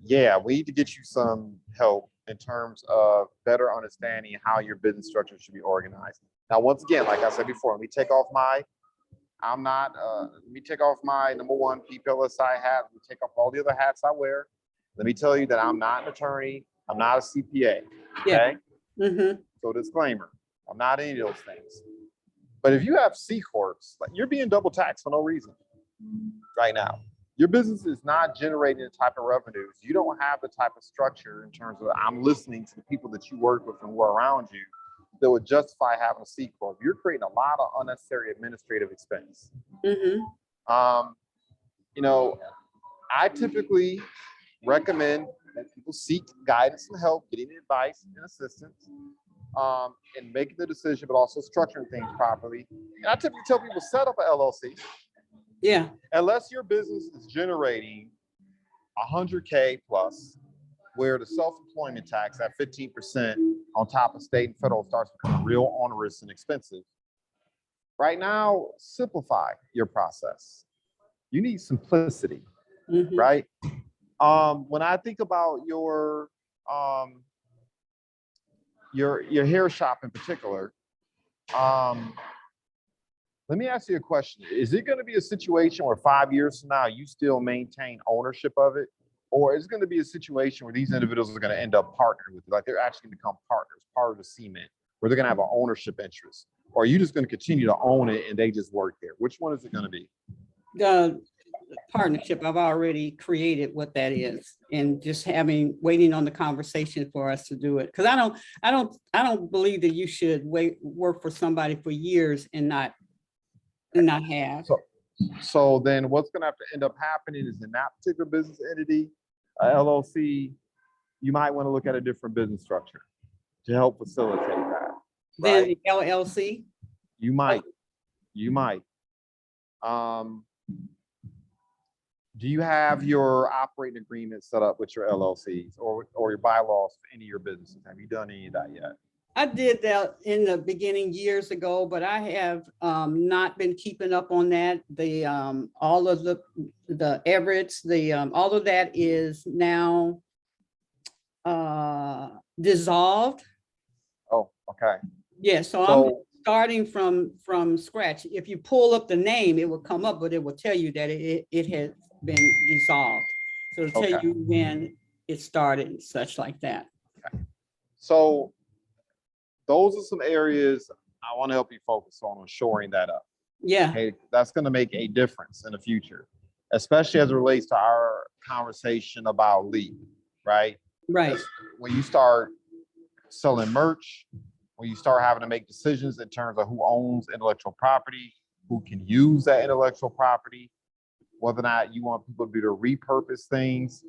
yeah, we need to get you some help in terms of better understanding how your business structure should be organized. Now, once again, like I said before, let me take off my number one PPLSI hat. Let me take off all the other hats I wear. Let me tell you that I'm not an attorney. I'm not a CPA. Okay. Yeah. Mm-hmm. So disclaimer, I'm not any of those things. But if you have C Corps, like, you're being double taxed for no reason right now. Your business is not generating the type of revenues. You don't have the type of structure in terms of, I'm listening to the people that you work with and who are around you that would justify having a C Corp. You're creating a lot of unnecessary administrative expense. Mm-hmm. I typically recommend that people seek guidance and help, getting advice and assistance, and making the decision, but also structuring things properly. And I typically tell people, set up an LLC. Yeah. Unless your business is generating 100K plus, where the self-employment tax at 15% on top of state and federal starts becoming real onerous and expensive. Right now, simplify your process. You need simplicity, right? When I think about your hair shop in particular, let me ask you a question. Is it going to be a situation where 5 years from now, you still maintain ownership of it? Or is it going to be a situation where these individuals are going to end up partnering with you? Like, they're actually going to become partners, part of the cement, where they're going to have an ownership interest? Or are you just going to continue to own it and they just work there? Which one is it going to be? The partnership, I've already created what that is, and just waiting on the conversation for us to do it. Because I don't believe that you should work for somebody for years and not have. So then what's going to have to end up happening is, in that particular business entity, LLC, you might want to look at a different business structure to help facilitate that. Then Right? the LLC? You might. Do you have your operating agreement set up with your LLCs or your bylaws for any of your businesses? Have you done any of that yet? I did that in the beginning years ago, but I have not been keeping up on that. The all of the Everett's, all of that is now dissolved. Oh, okay. Yeah, so I'm So, starting from scratch. If you pull up the name, it will come up, but it will tell you that it has been dissolved. So it'll tell okay. you when it started and such like that. So those are some areas I want to help you focus on shoring that up. Yeah, Okay, that's going to make a difference in the future, especially as it relates to our conversation about lead, right? right. When you start selling merch, when you start having to make decisions in terms of who owns intellectual property, who can use that intellectual property, whether or not you want people to be able to repurpose things,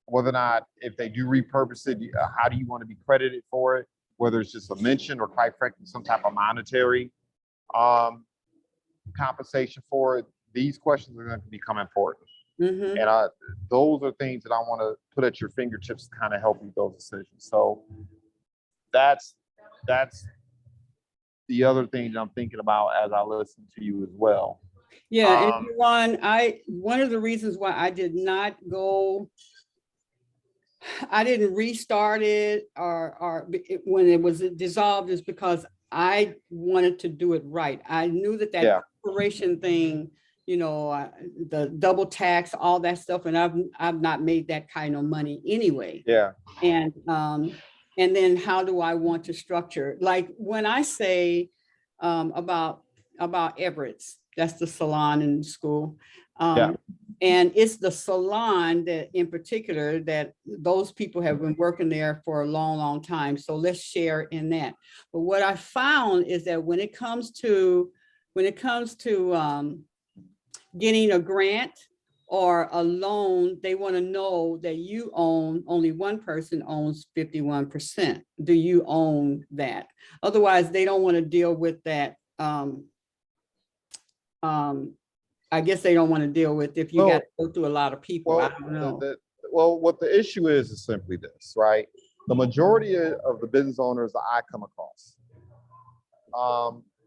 whether or not if they do repurpose it, how do you want to be credited for it, whether it's just a mention or quite frankly, some type of monetary compensation for it. These questions are going to become important. Mm-hmm. And those are things that I want to put at your fingertips to kind of help you with those decisions. So that's the other thing that I'm thinking about as I listen to you as well. Yeah, and one of the reasons why I did not go, I didn't restart it when it was dissolved is because I wanted to do it right. I knew that Yeah. corporation thing, the double tax, all that stuff, and I've not made that kind of money anyway. Yeah. And then how do I want to structure? Like when I say about Everett's, that's the salon in school. Yeah. And it's the salon that in particular that those people have been working there for a long, long time. So let's share in that. But what I found is that when it comes to getting a grant or a loan, they want to know that you own, only one person owns 51%. Do you own that? Otherwise, they don't want to deal with that. I guess they don't want to deal with if you got to go through a lot of people. I don't know. What the issue is simply this, right? The majority of the business owners that I come across,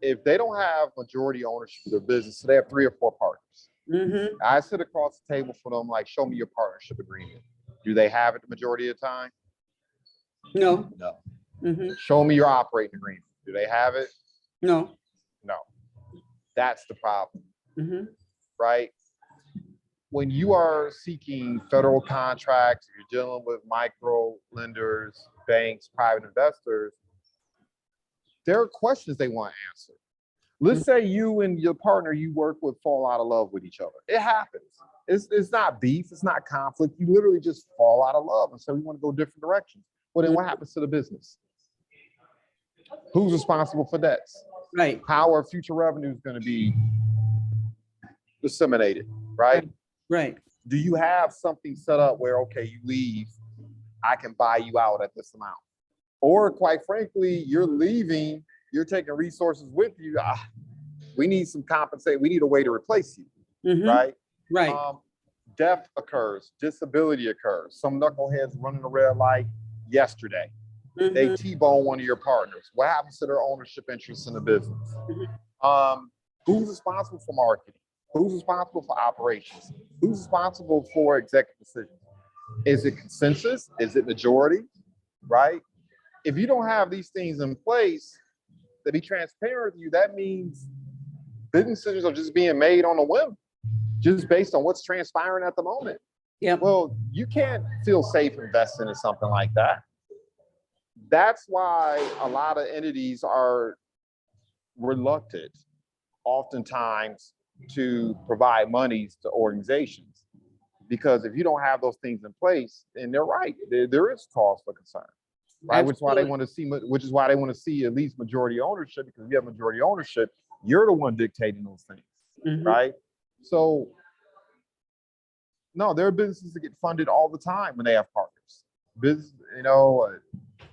if they don't have majority ownership of their business, so they have 3 or 4 partners. Mm-hmm. I sit across the table from them, like, show me your partnership agreement. Do they have it the majority of the time? No. No. Mm-hmm. Show me your operating agreement. Do they have it? No. No. That's the problem, Mm-hmm. right? When you are seeking federal contracts, you're dealing with micro lenders, banks, private investors, there are questions they want answered. Let's say you and your partner you work with fall out of love with each other. It happens. It's not beef. It's not conflict. You literally just fall out of love. And so we want to go different directions. Well, then what happens to the business? Who's responsible for debts? Right. How are future revenues going to be disseminated, right? Right. Do you have something set up where, okay, you leave, I can buy you out at this amount? Or quite frankly, you're leaving, you're taking resources with you. We need some compensation. We need a way to replace you, Mm-hmm. right? Right. Death occurs, disability occurs. Some knuckleheads running a red light yesterday. Mm-hmm. They T-bone one of your partners. What happens to their ownership interests in the business? Mm-hmm. Who's responsible for marketing? Who's responsible for operations? Who's responsible for executive decisions? Is it consensus? Is it majority? Right? If you don't have these things in place, to be transparent with you, that means business decisions are just being made on a whim, just based on what's transpiring at the moment. Yeah. Well, you can't feel safe investing in something like that. That's why a lot of entities are reluctant, oftentimes, to provide monies to organizations. Because if you don't have those things in place, then they're right. There is cause for concern. Right, which is why they want to see at least majority ownership, because if you have majority ownership, you're the one dictating those things, Mm-hmm. right? So, no, there are businesses that get funded all the time when they have partners. Business,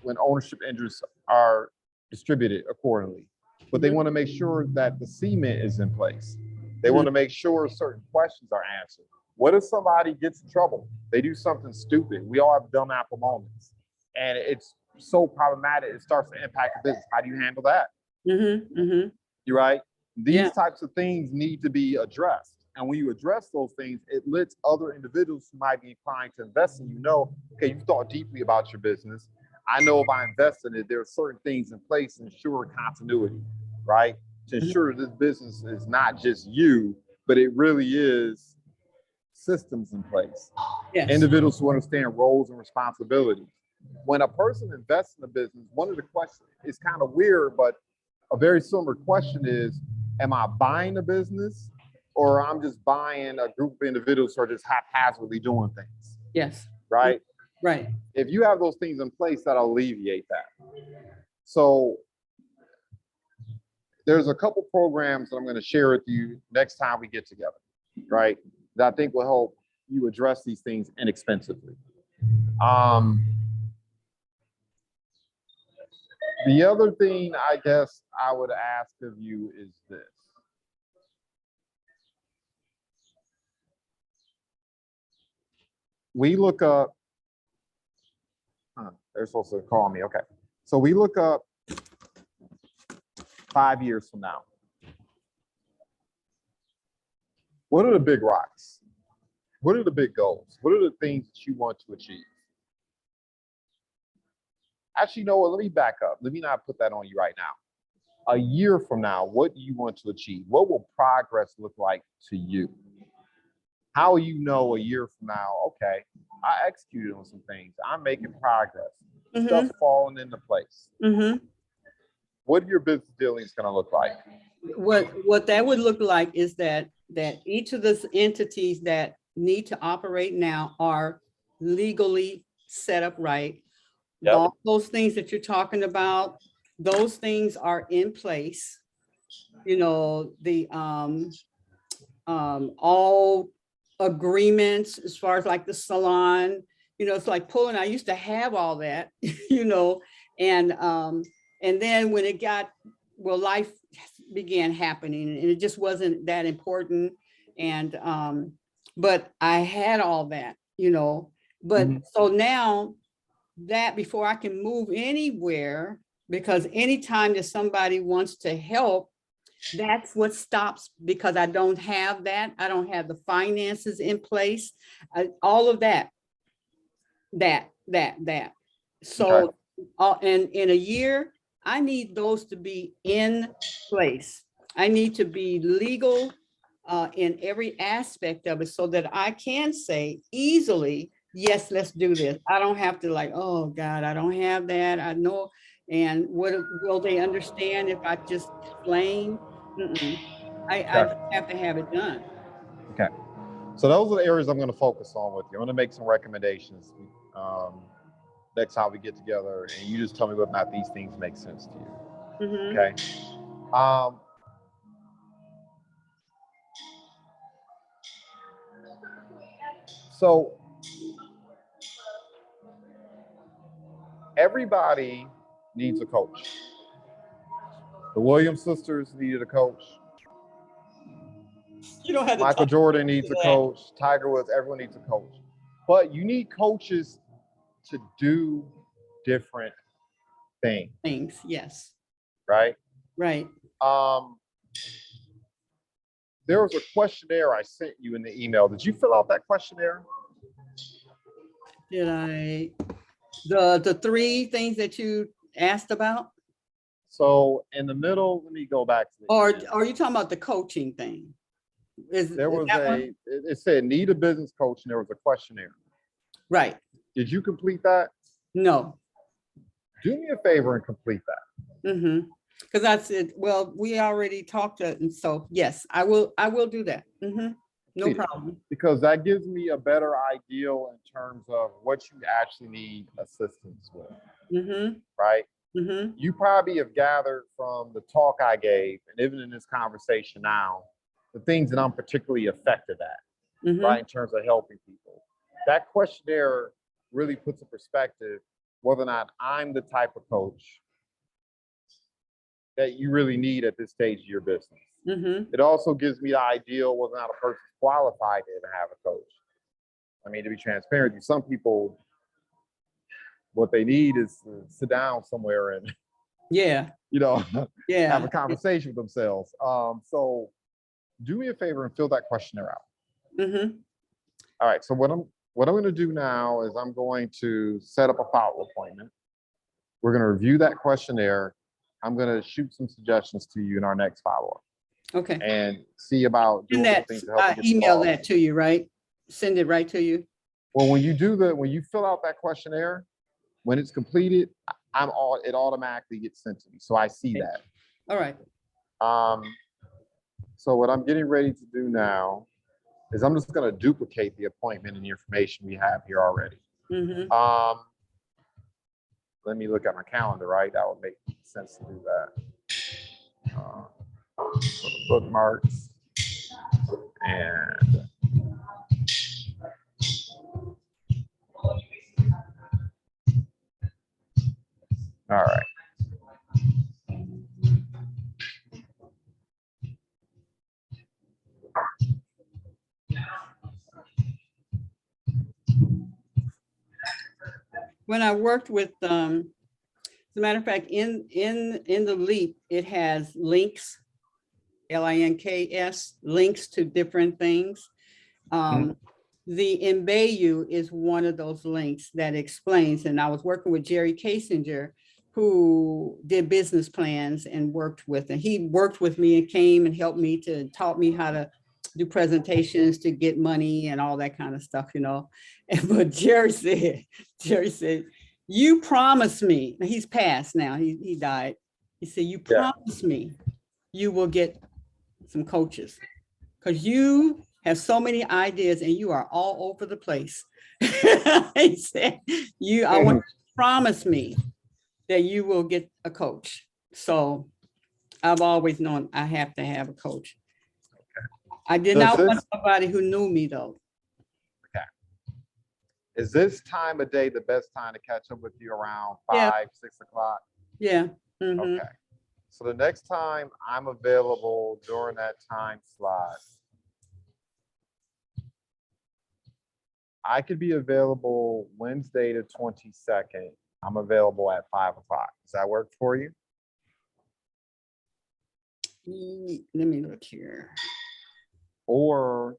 when ownership interests are distributed accordingly, but they want to make sure that the cement is in place. They want to make sure certain questions are answered. What if somebody gets in trouble? They do something stupid. We all have dumb apple moments. And it's so problematic, it starts to impact the business. How do you handle that? You're right. These types of things need to be addressed. And when you address those things, it lets other individuals who might be inclined to invest in you know, okay, you thought deeply about your business. I know if I invest in it, there are certain things in place to ensure continuity, right? To ensure this business is not just you, but it really is systems in place. Yes. Individuals who understand roles and responsibilities. When a person invests in a business, one of the questions is kind of weird, but a very similar question is, am I buying a business or I'm just buying a group of individuals who are just haphazardly doing things? Yes. Right? Right. If you have those things in place, that'll alleviate that. So there's a couple programs that I'm going to share with you next time we get together, right? That I think will help you address these things inexpensively. The other thing I guess I would ask of you is this. We look up, they're supposed to call me, okay. So we look up 5 years from now. What are the big rocks? What are the big goals? What are the things that you want to achieve? Actually, no, let me back up. Let me not put that on you right now. A year from now, what do you want to achieve? What will progress look like to you? How will you know a year from now, okay, I executed on some things. I'm making progress. Stuff's falling into place. What are your business dealings going to look like? What that would look like is that each of those entities that need to operate now are legally set up right. Yep. All those things that you're talking about, those things are in place. You know, the all agreements as far as like the salon, you know, it's like pulling, I used to have all that, you know, and then when it got, well, life began happening and it just wasn't that important. And, but I had all that, you know, but so now that before I can move anywhere, because anytime that somebody wants to help, that's what stops, because I don't have that. I don't have the finances in place, all of that. So, and in a year, I need those to be in place. I need to be legal in every aspect of it so that I can say easily, yes, let's do this. I don't have to like, oh God, I don't have that. I know. And what will they understand if I just explain? I have to have it done. Okay. So those are the areas I'm going to focus on with you. I'm going to make some recommendations next time we get together, and you just tell me whether or not these things make sense to you. Okay. So everybody needs a coach. The Williams sisters needed a coach. You don't have to Michael Jordan needs a coach. Tiger Woods, everyone needs a coach. But you need coaches to do different things. Yes. Right? Right. There was a questionnaire I sent you in the email. Did you fill out that questionnaire? Did I? The 3 things that you asked about? So in the middle, let me go back to the Or email. are you talking about the coaching thing? It said need a business coach, and there was a questionnaire. Right. Did you complete that? No. Do me a favor and complete that. Because I said, well, we already talked to, and so yes, I will do that. No problem. Because that gives me a better idea in terms of what you actually need assistance with. Right? You probably have gathered from the talk I gave, and even in this conversation now, the things that I'm particularly effective at, right, in terms of helping people. That questionnaire really puts in perspective whether or not I'm the type of coach that you really need at this stage of your business. It also gives me the idea whether or not a person's qualified to have a coach. I mean, to be transparent, some people what they need is to sit down somewhere and, Yeah, you know, have yeah. a conversation with themselves. So do me a favor and fill that questionnaire out. Mm-hmm. All right. So what I'm going to do now is I'm going to set up a follow-up appointment. We're going to review that questionnaire. I'm going to shoot some suggestions to you in our next follow-up Okay. and see about doing And some that, things to help you get email involved. that to you, right? Send it right to you. Well, when you fill out that questionnaire, when it's completed, it automatically gets sent to me. So I see Okay. that. All right. So what I'm getting ready to do now is I'm just going to duplicate the appointment and the information we have here already. Mm-hmm. Let me look at my calendar, right? That would make sense to do that. So the bookmarks and all right. When I worked with, as a matter of fact, in the LEAP, it has links, LINKS, links to different things. The Embayu is one of those links that explains, and I was working with Jerry Kasinger, who did business plans and worked with, and he worked with me and came and helped me taught me how to do presentations to get money and all that kind of stuff, you know. And but Jerry said, you promised me, he's passed now, he died. He said, you promised me you will get some coaches because you have so many ideas and you are all over the place. He said, I want you to promise me that you will get a coach. So I've always known I have to have a coach. I did not want somebody who knew me though. Okay. Is this time of day the best time to catch up with you around 5, Yeah. 6 o'clock? Yeah. Mm-hmm. Okay. So the next time I'm available during that time slot, I could be available Wednesday the 22nd. I'm available at 5 o'clock. Does that work for you? Let me look here. Or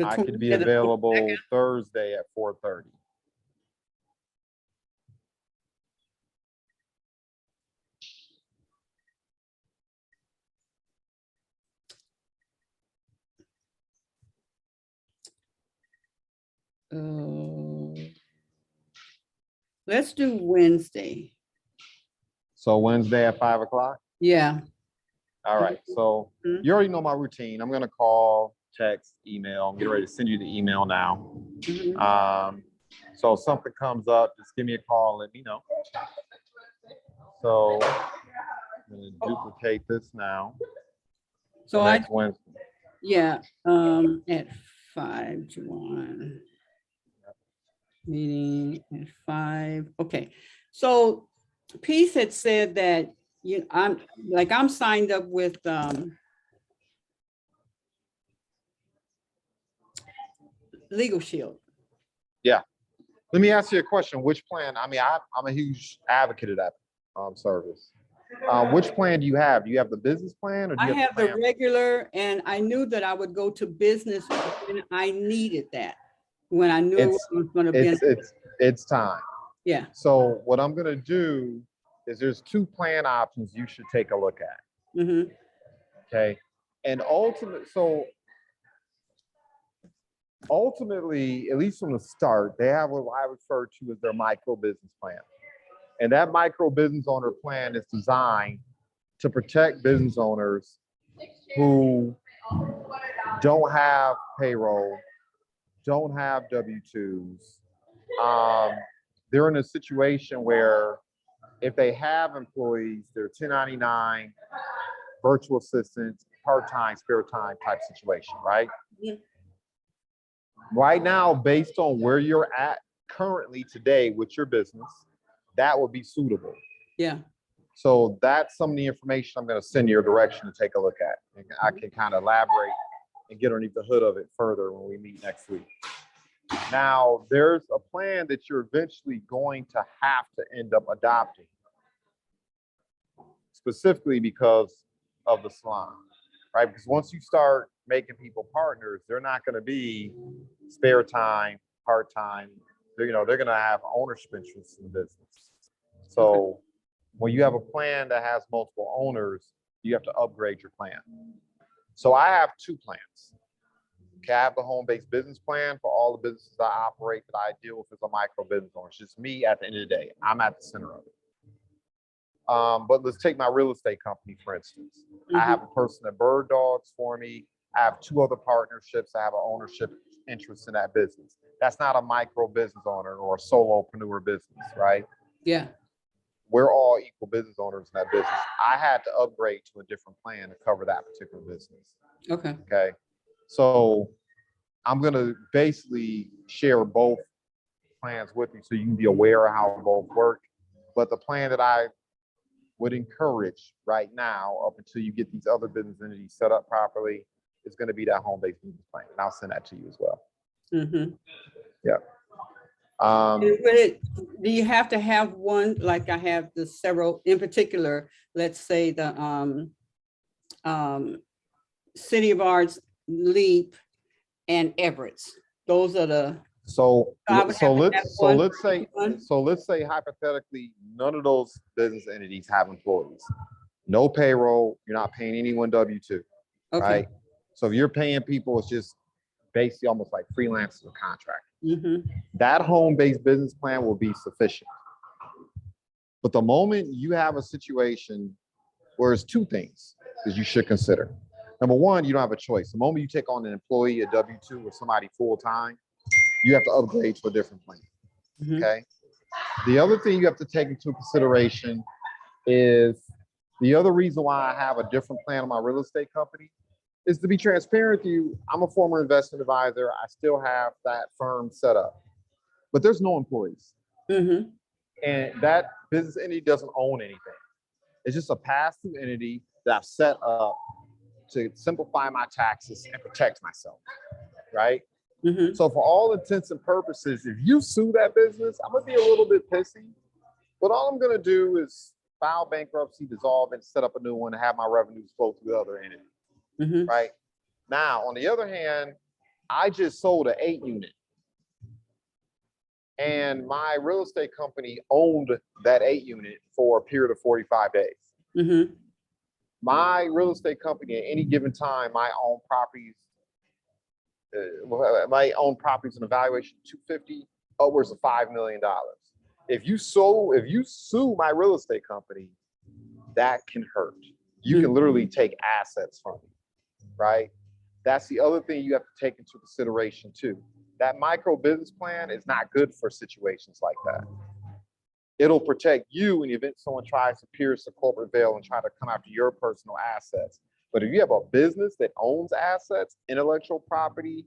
I could be available Thursday at 4:30. Let's do Wednesday. So Wednesday at 5 o'clock? Yeah. All right. So you already know my routine. I'm going to call, text, email. I'm getting ready to send you the email now. So if something comes up, just give me a call and let me know. So I'm going to duplicate this now. So next Wednesday. Yeah, at 5, JuJuan. Meeting at 5. Okay, so Peace had said that I'm signed up with Legal Shield. Yeah. Let me ask you a question. Which plan? I mean, I'm a huge advocate of that service. Which plan do you have? Do you have the business plan, or do you I have the plan? regular, and I knew that I would go to business when I needed that. When I knew it was going to be. It's time. Yeah. So what I'm going to do is there's 2 plan options you should take a look at. Mm-hmm. Okay. And ultimately, at least from the start, they have what I refer to as their micro business plan. And that micro business owner plan is designed to protect business owners who don't have payroll, don't have W-2s. They're in a situation where if they have employees, they're 1099, virtual assistants, part-time, spare time type situation, right? Yeah. Right now, based on where you're at currently today with your business, that would be suitable. Yeah. So that's some of the information I'm going to send your direction to take a look at. And I can kind of elaborate and get underneath the hood of it further when we meet next week. Now, there's a plan that you're eventually going to have to end up adopting, specifically because of the salon, right? Because once you start making people partners, they're not going to be spare time, part-time. They're going to have ownership interests in the business. So when you have a plan that has multiple owners, you have to upgrade your plan. So I have two plans. Okay, I have the home-based business plan for all the businesses I operate that I deal with as a micro business owner. It's just me at the end of the day. I'm at the center of it. But let's take my real estate company, for instance. I have a person that bird dogs for me. I have two other partnerships. I have an ownership interest in that business. That's not a micro business owner or a solopreneur business, right? Yeah. We're all equal business owners in that business. I had to upgrade to a different plan to cover that particular business. Okay. Okay. So I'm going to basically share both plans with you so you can be aware of how both work. But the plan that I would encourage right now, up until you get these other business entities set up properly, is going to be that home-based business plan. And I'll send that to you as well. Yeah. Do you have to have one, like I have the several in particular, let's say the City of Arts, Leap, and Everett's. Those are the. So let's say one. hypothetically, none of those business entities have employees. No payroll, you're not paying anyone W-2, right? So if you're paying people, it's just basically almost like freelancers or contractors. That home-based business plan will be sufficient. But the moment you have a situation where it's two things that you should consider. Number one, you don't have a choice. The moment you take on an employee, a W-2, or somebody full-time, you have to upgrade to a different plan. Okay. The other thing you have to take into consideration is the other reason why I have a different plan on my real estate company is to be transparent with you. I'm a former investment advisor. I still have that firm set up, but there's no employees. And that business entity doesn't own anything. It's just a pass-through entity that I've set up to simplify my taxes and protect myself, right? So for all intents and purposes, if you sue that business, I'm gonna be a little bit pissy, but all I'm gonna do is file bankruptcy, dissolve, and set up a new one and have my revenues flow through the other entity, right? Now, on the other hand, I just sold an 8-unit, and my real estate company owned that 8-unit for a period of 45 days. My real estate company at any given time, my own properties an evaluation of $250, upwards of $5 million. If you sue my real estate company, that can hurt. You can literally take assets from me, right? That's the other thing you have to take into consideration too. That micro business plan is not good for situations like that. It'll protect you in the event someone tries to pierce the corporate veil and try to come after your personal assets. But if you have a business that owns assets, intellectual property,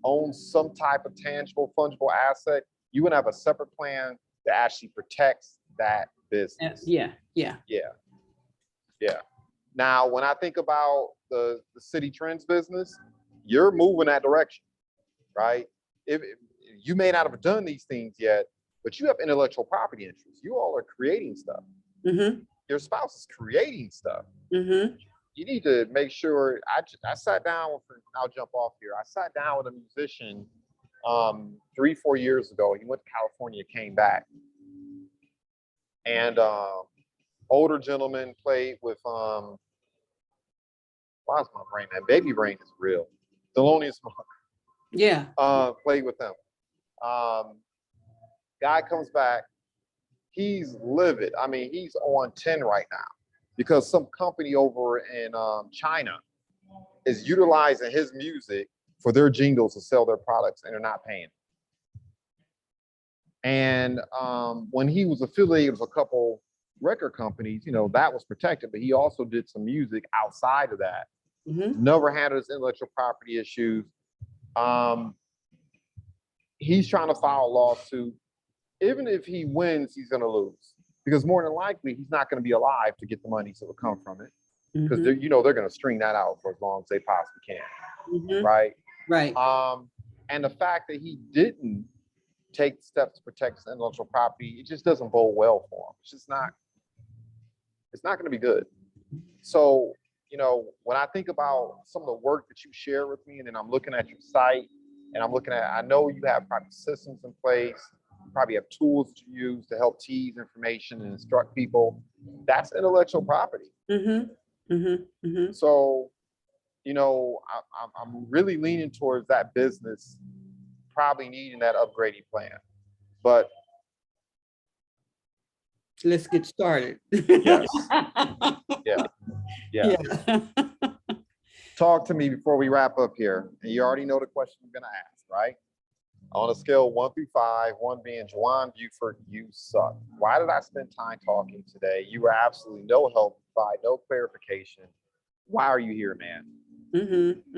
owns some type of tangible, fungible asset, you would have a separate plan that actually protects that business. Yeah. Now, when I think about the City Trends business, you're moving that direction, right? If you may not have done these things yet, but you have intellectual property interests. You all are creating stuff. Your spouse is creating stuff. You need to make sure. I sat down with, I'll jump off here. I sat down with a musician 3-4 years ago. He went to California, came back. And older gentleman played with, why is my brain, man? Baby brain is real. Thelonious Monk. Yeah. Played with them. Guy comes back. He's livid. I mean, he's on 10 right now because some company over in China is utilizing his music for their jingles to sell their products, and they're not paying. And when he was affiliated with a couple record companies, you know, that was protected, but he also did some music outside of that. Never handled his intellectual property issues. He's trying to file a lawsuit. Even if he wins, he's going to lose because more than likely he's not going to be alive to get the money that will come from it because they're going to string that out for as long as they possibly can. Right. And the fact that he didn't take steps to protect his intellectual property, it just doesn't bode well for him. It's just not, it's not going to be good. So, you know, when I think about some of the work that you share with me, and then I'm looking at your site and I'm looking at, I know you have probably systems in place, you probably have tools that you use to help tease information and instruct people. That's intellectual property. So, you know, I'm really leaning towards that business probably needing that upgrading plan. But let's get started. yes, yeah. Yeah. Talk to me before we wrap up here. And you already know the question I'm gonna ask, right? On a scale 1 through 5, 1 being JuJuan Buford, you suck. Why did I spend time talking today? You were absolutely no help, provide no clarification. Why are you here, man?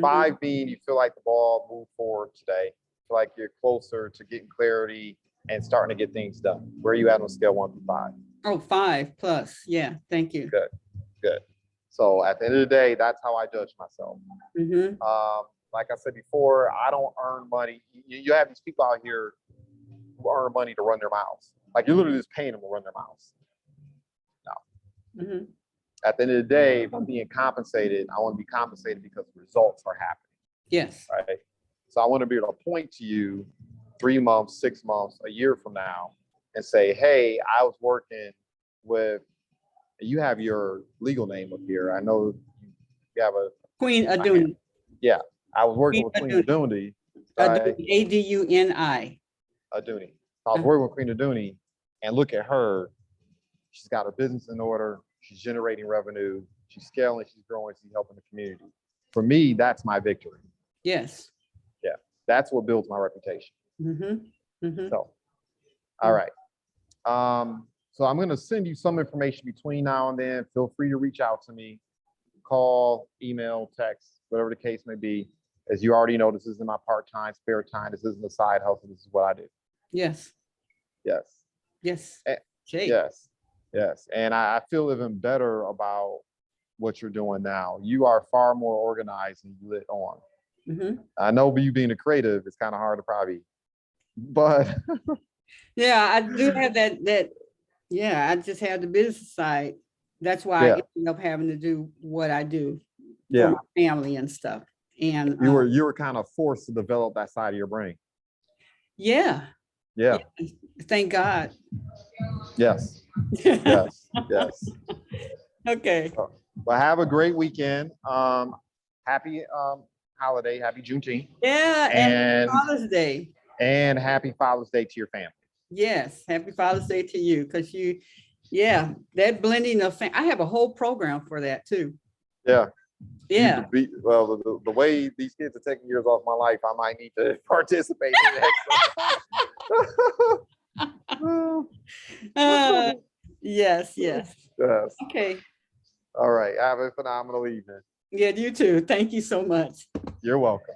5 being you feel like the ball moved forward today. Feel like you're closer to getting clarity and starting to get things done. Where are you at on a scale 1 through 5? Oh, 5+. Yeah, thank you. Good. So at the end of the day, that's how I judge myself. Like I said before, I don't earn money. You have these people out here who earn money to run their mouths. Like you're literally just paying them to run their mouths. No. At the end of the day, if I'm being compensated, I want to be compensated because results are happening. Yes. Right. So I want to be able to point to you 3 months, 6 months, a year from now and say, hey, I was working with, you have your legal name up here. I know you have a Queen Aduni. Yeah. I was working with Queen Aduni. Right? Aduni. Aduni. I was working with Queen Aduni and look at her. She's got her business in order. She's generating revenue. She's scaling. She's growing. She's helping the community. For me, that's my victory. Yes. Yeah. That's what builds my reputation. So, all right. So I'm going to send you some information between now and then. Feel free to reach out to me, call, email, text, whatever the case may be. As you already know, this isn't my part-time, spare time. This isn't a side hustle. This is what I do. Yes. Yes. Yes. Yes. Yes. And I feel even better about what you're doing now. You are far more organized and lit on. I know you being a creative, it's kind of hard to probably, but. Yeah, I do have that. Yeah, I just have the business side. That's why I ended up having to do what I do for my family and stuff. And you were kind of forced to develop that side of your brain. Yeah. Thank God. Yes. Yes. Okay. Well, have a great weekend. Happy holiday. Happy Juneteenth. Yeah, and Father's Day. And happy Father's Day to your family. Yes, happy Father's Day to you, because that blending of I have a whole program for that too. Yeah. Well, the way these kids are taking years off my life, I might need to participate in that. Yes. Okay. All right. Have a phenomenal evening. Yeah, you too. Thank you so much. You're welcome.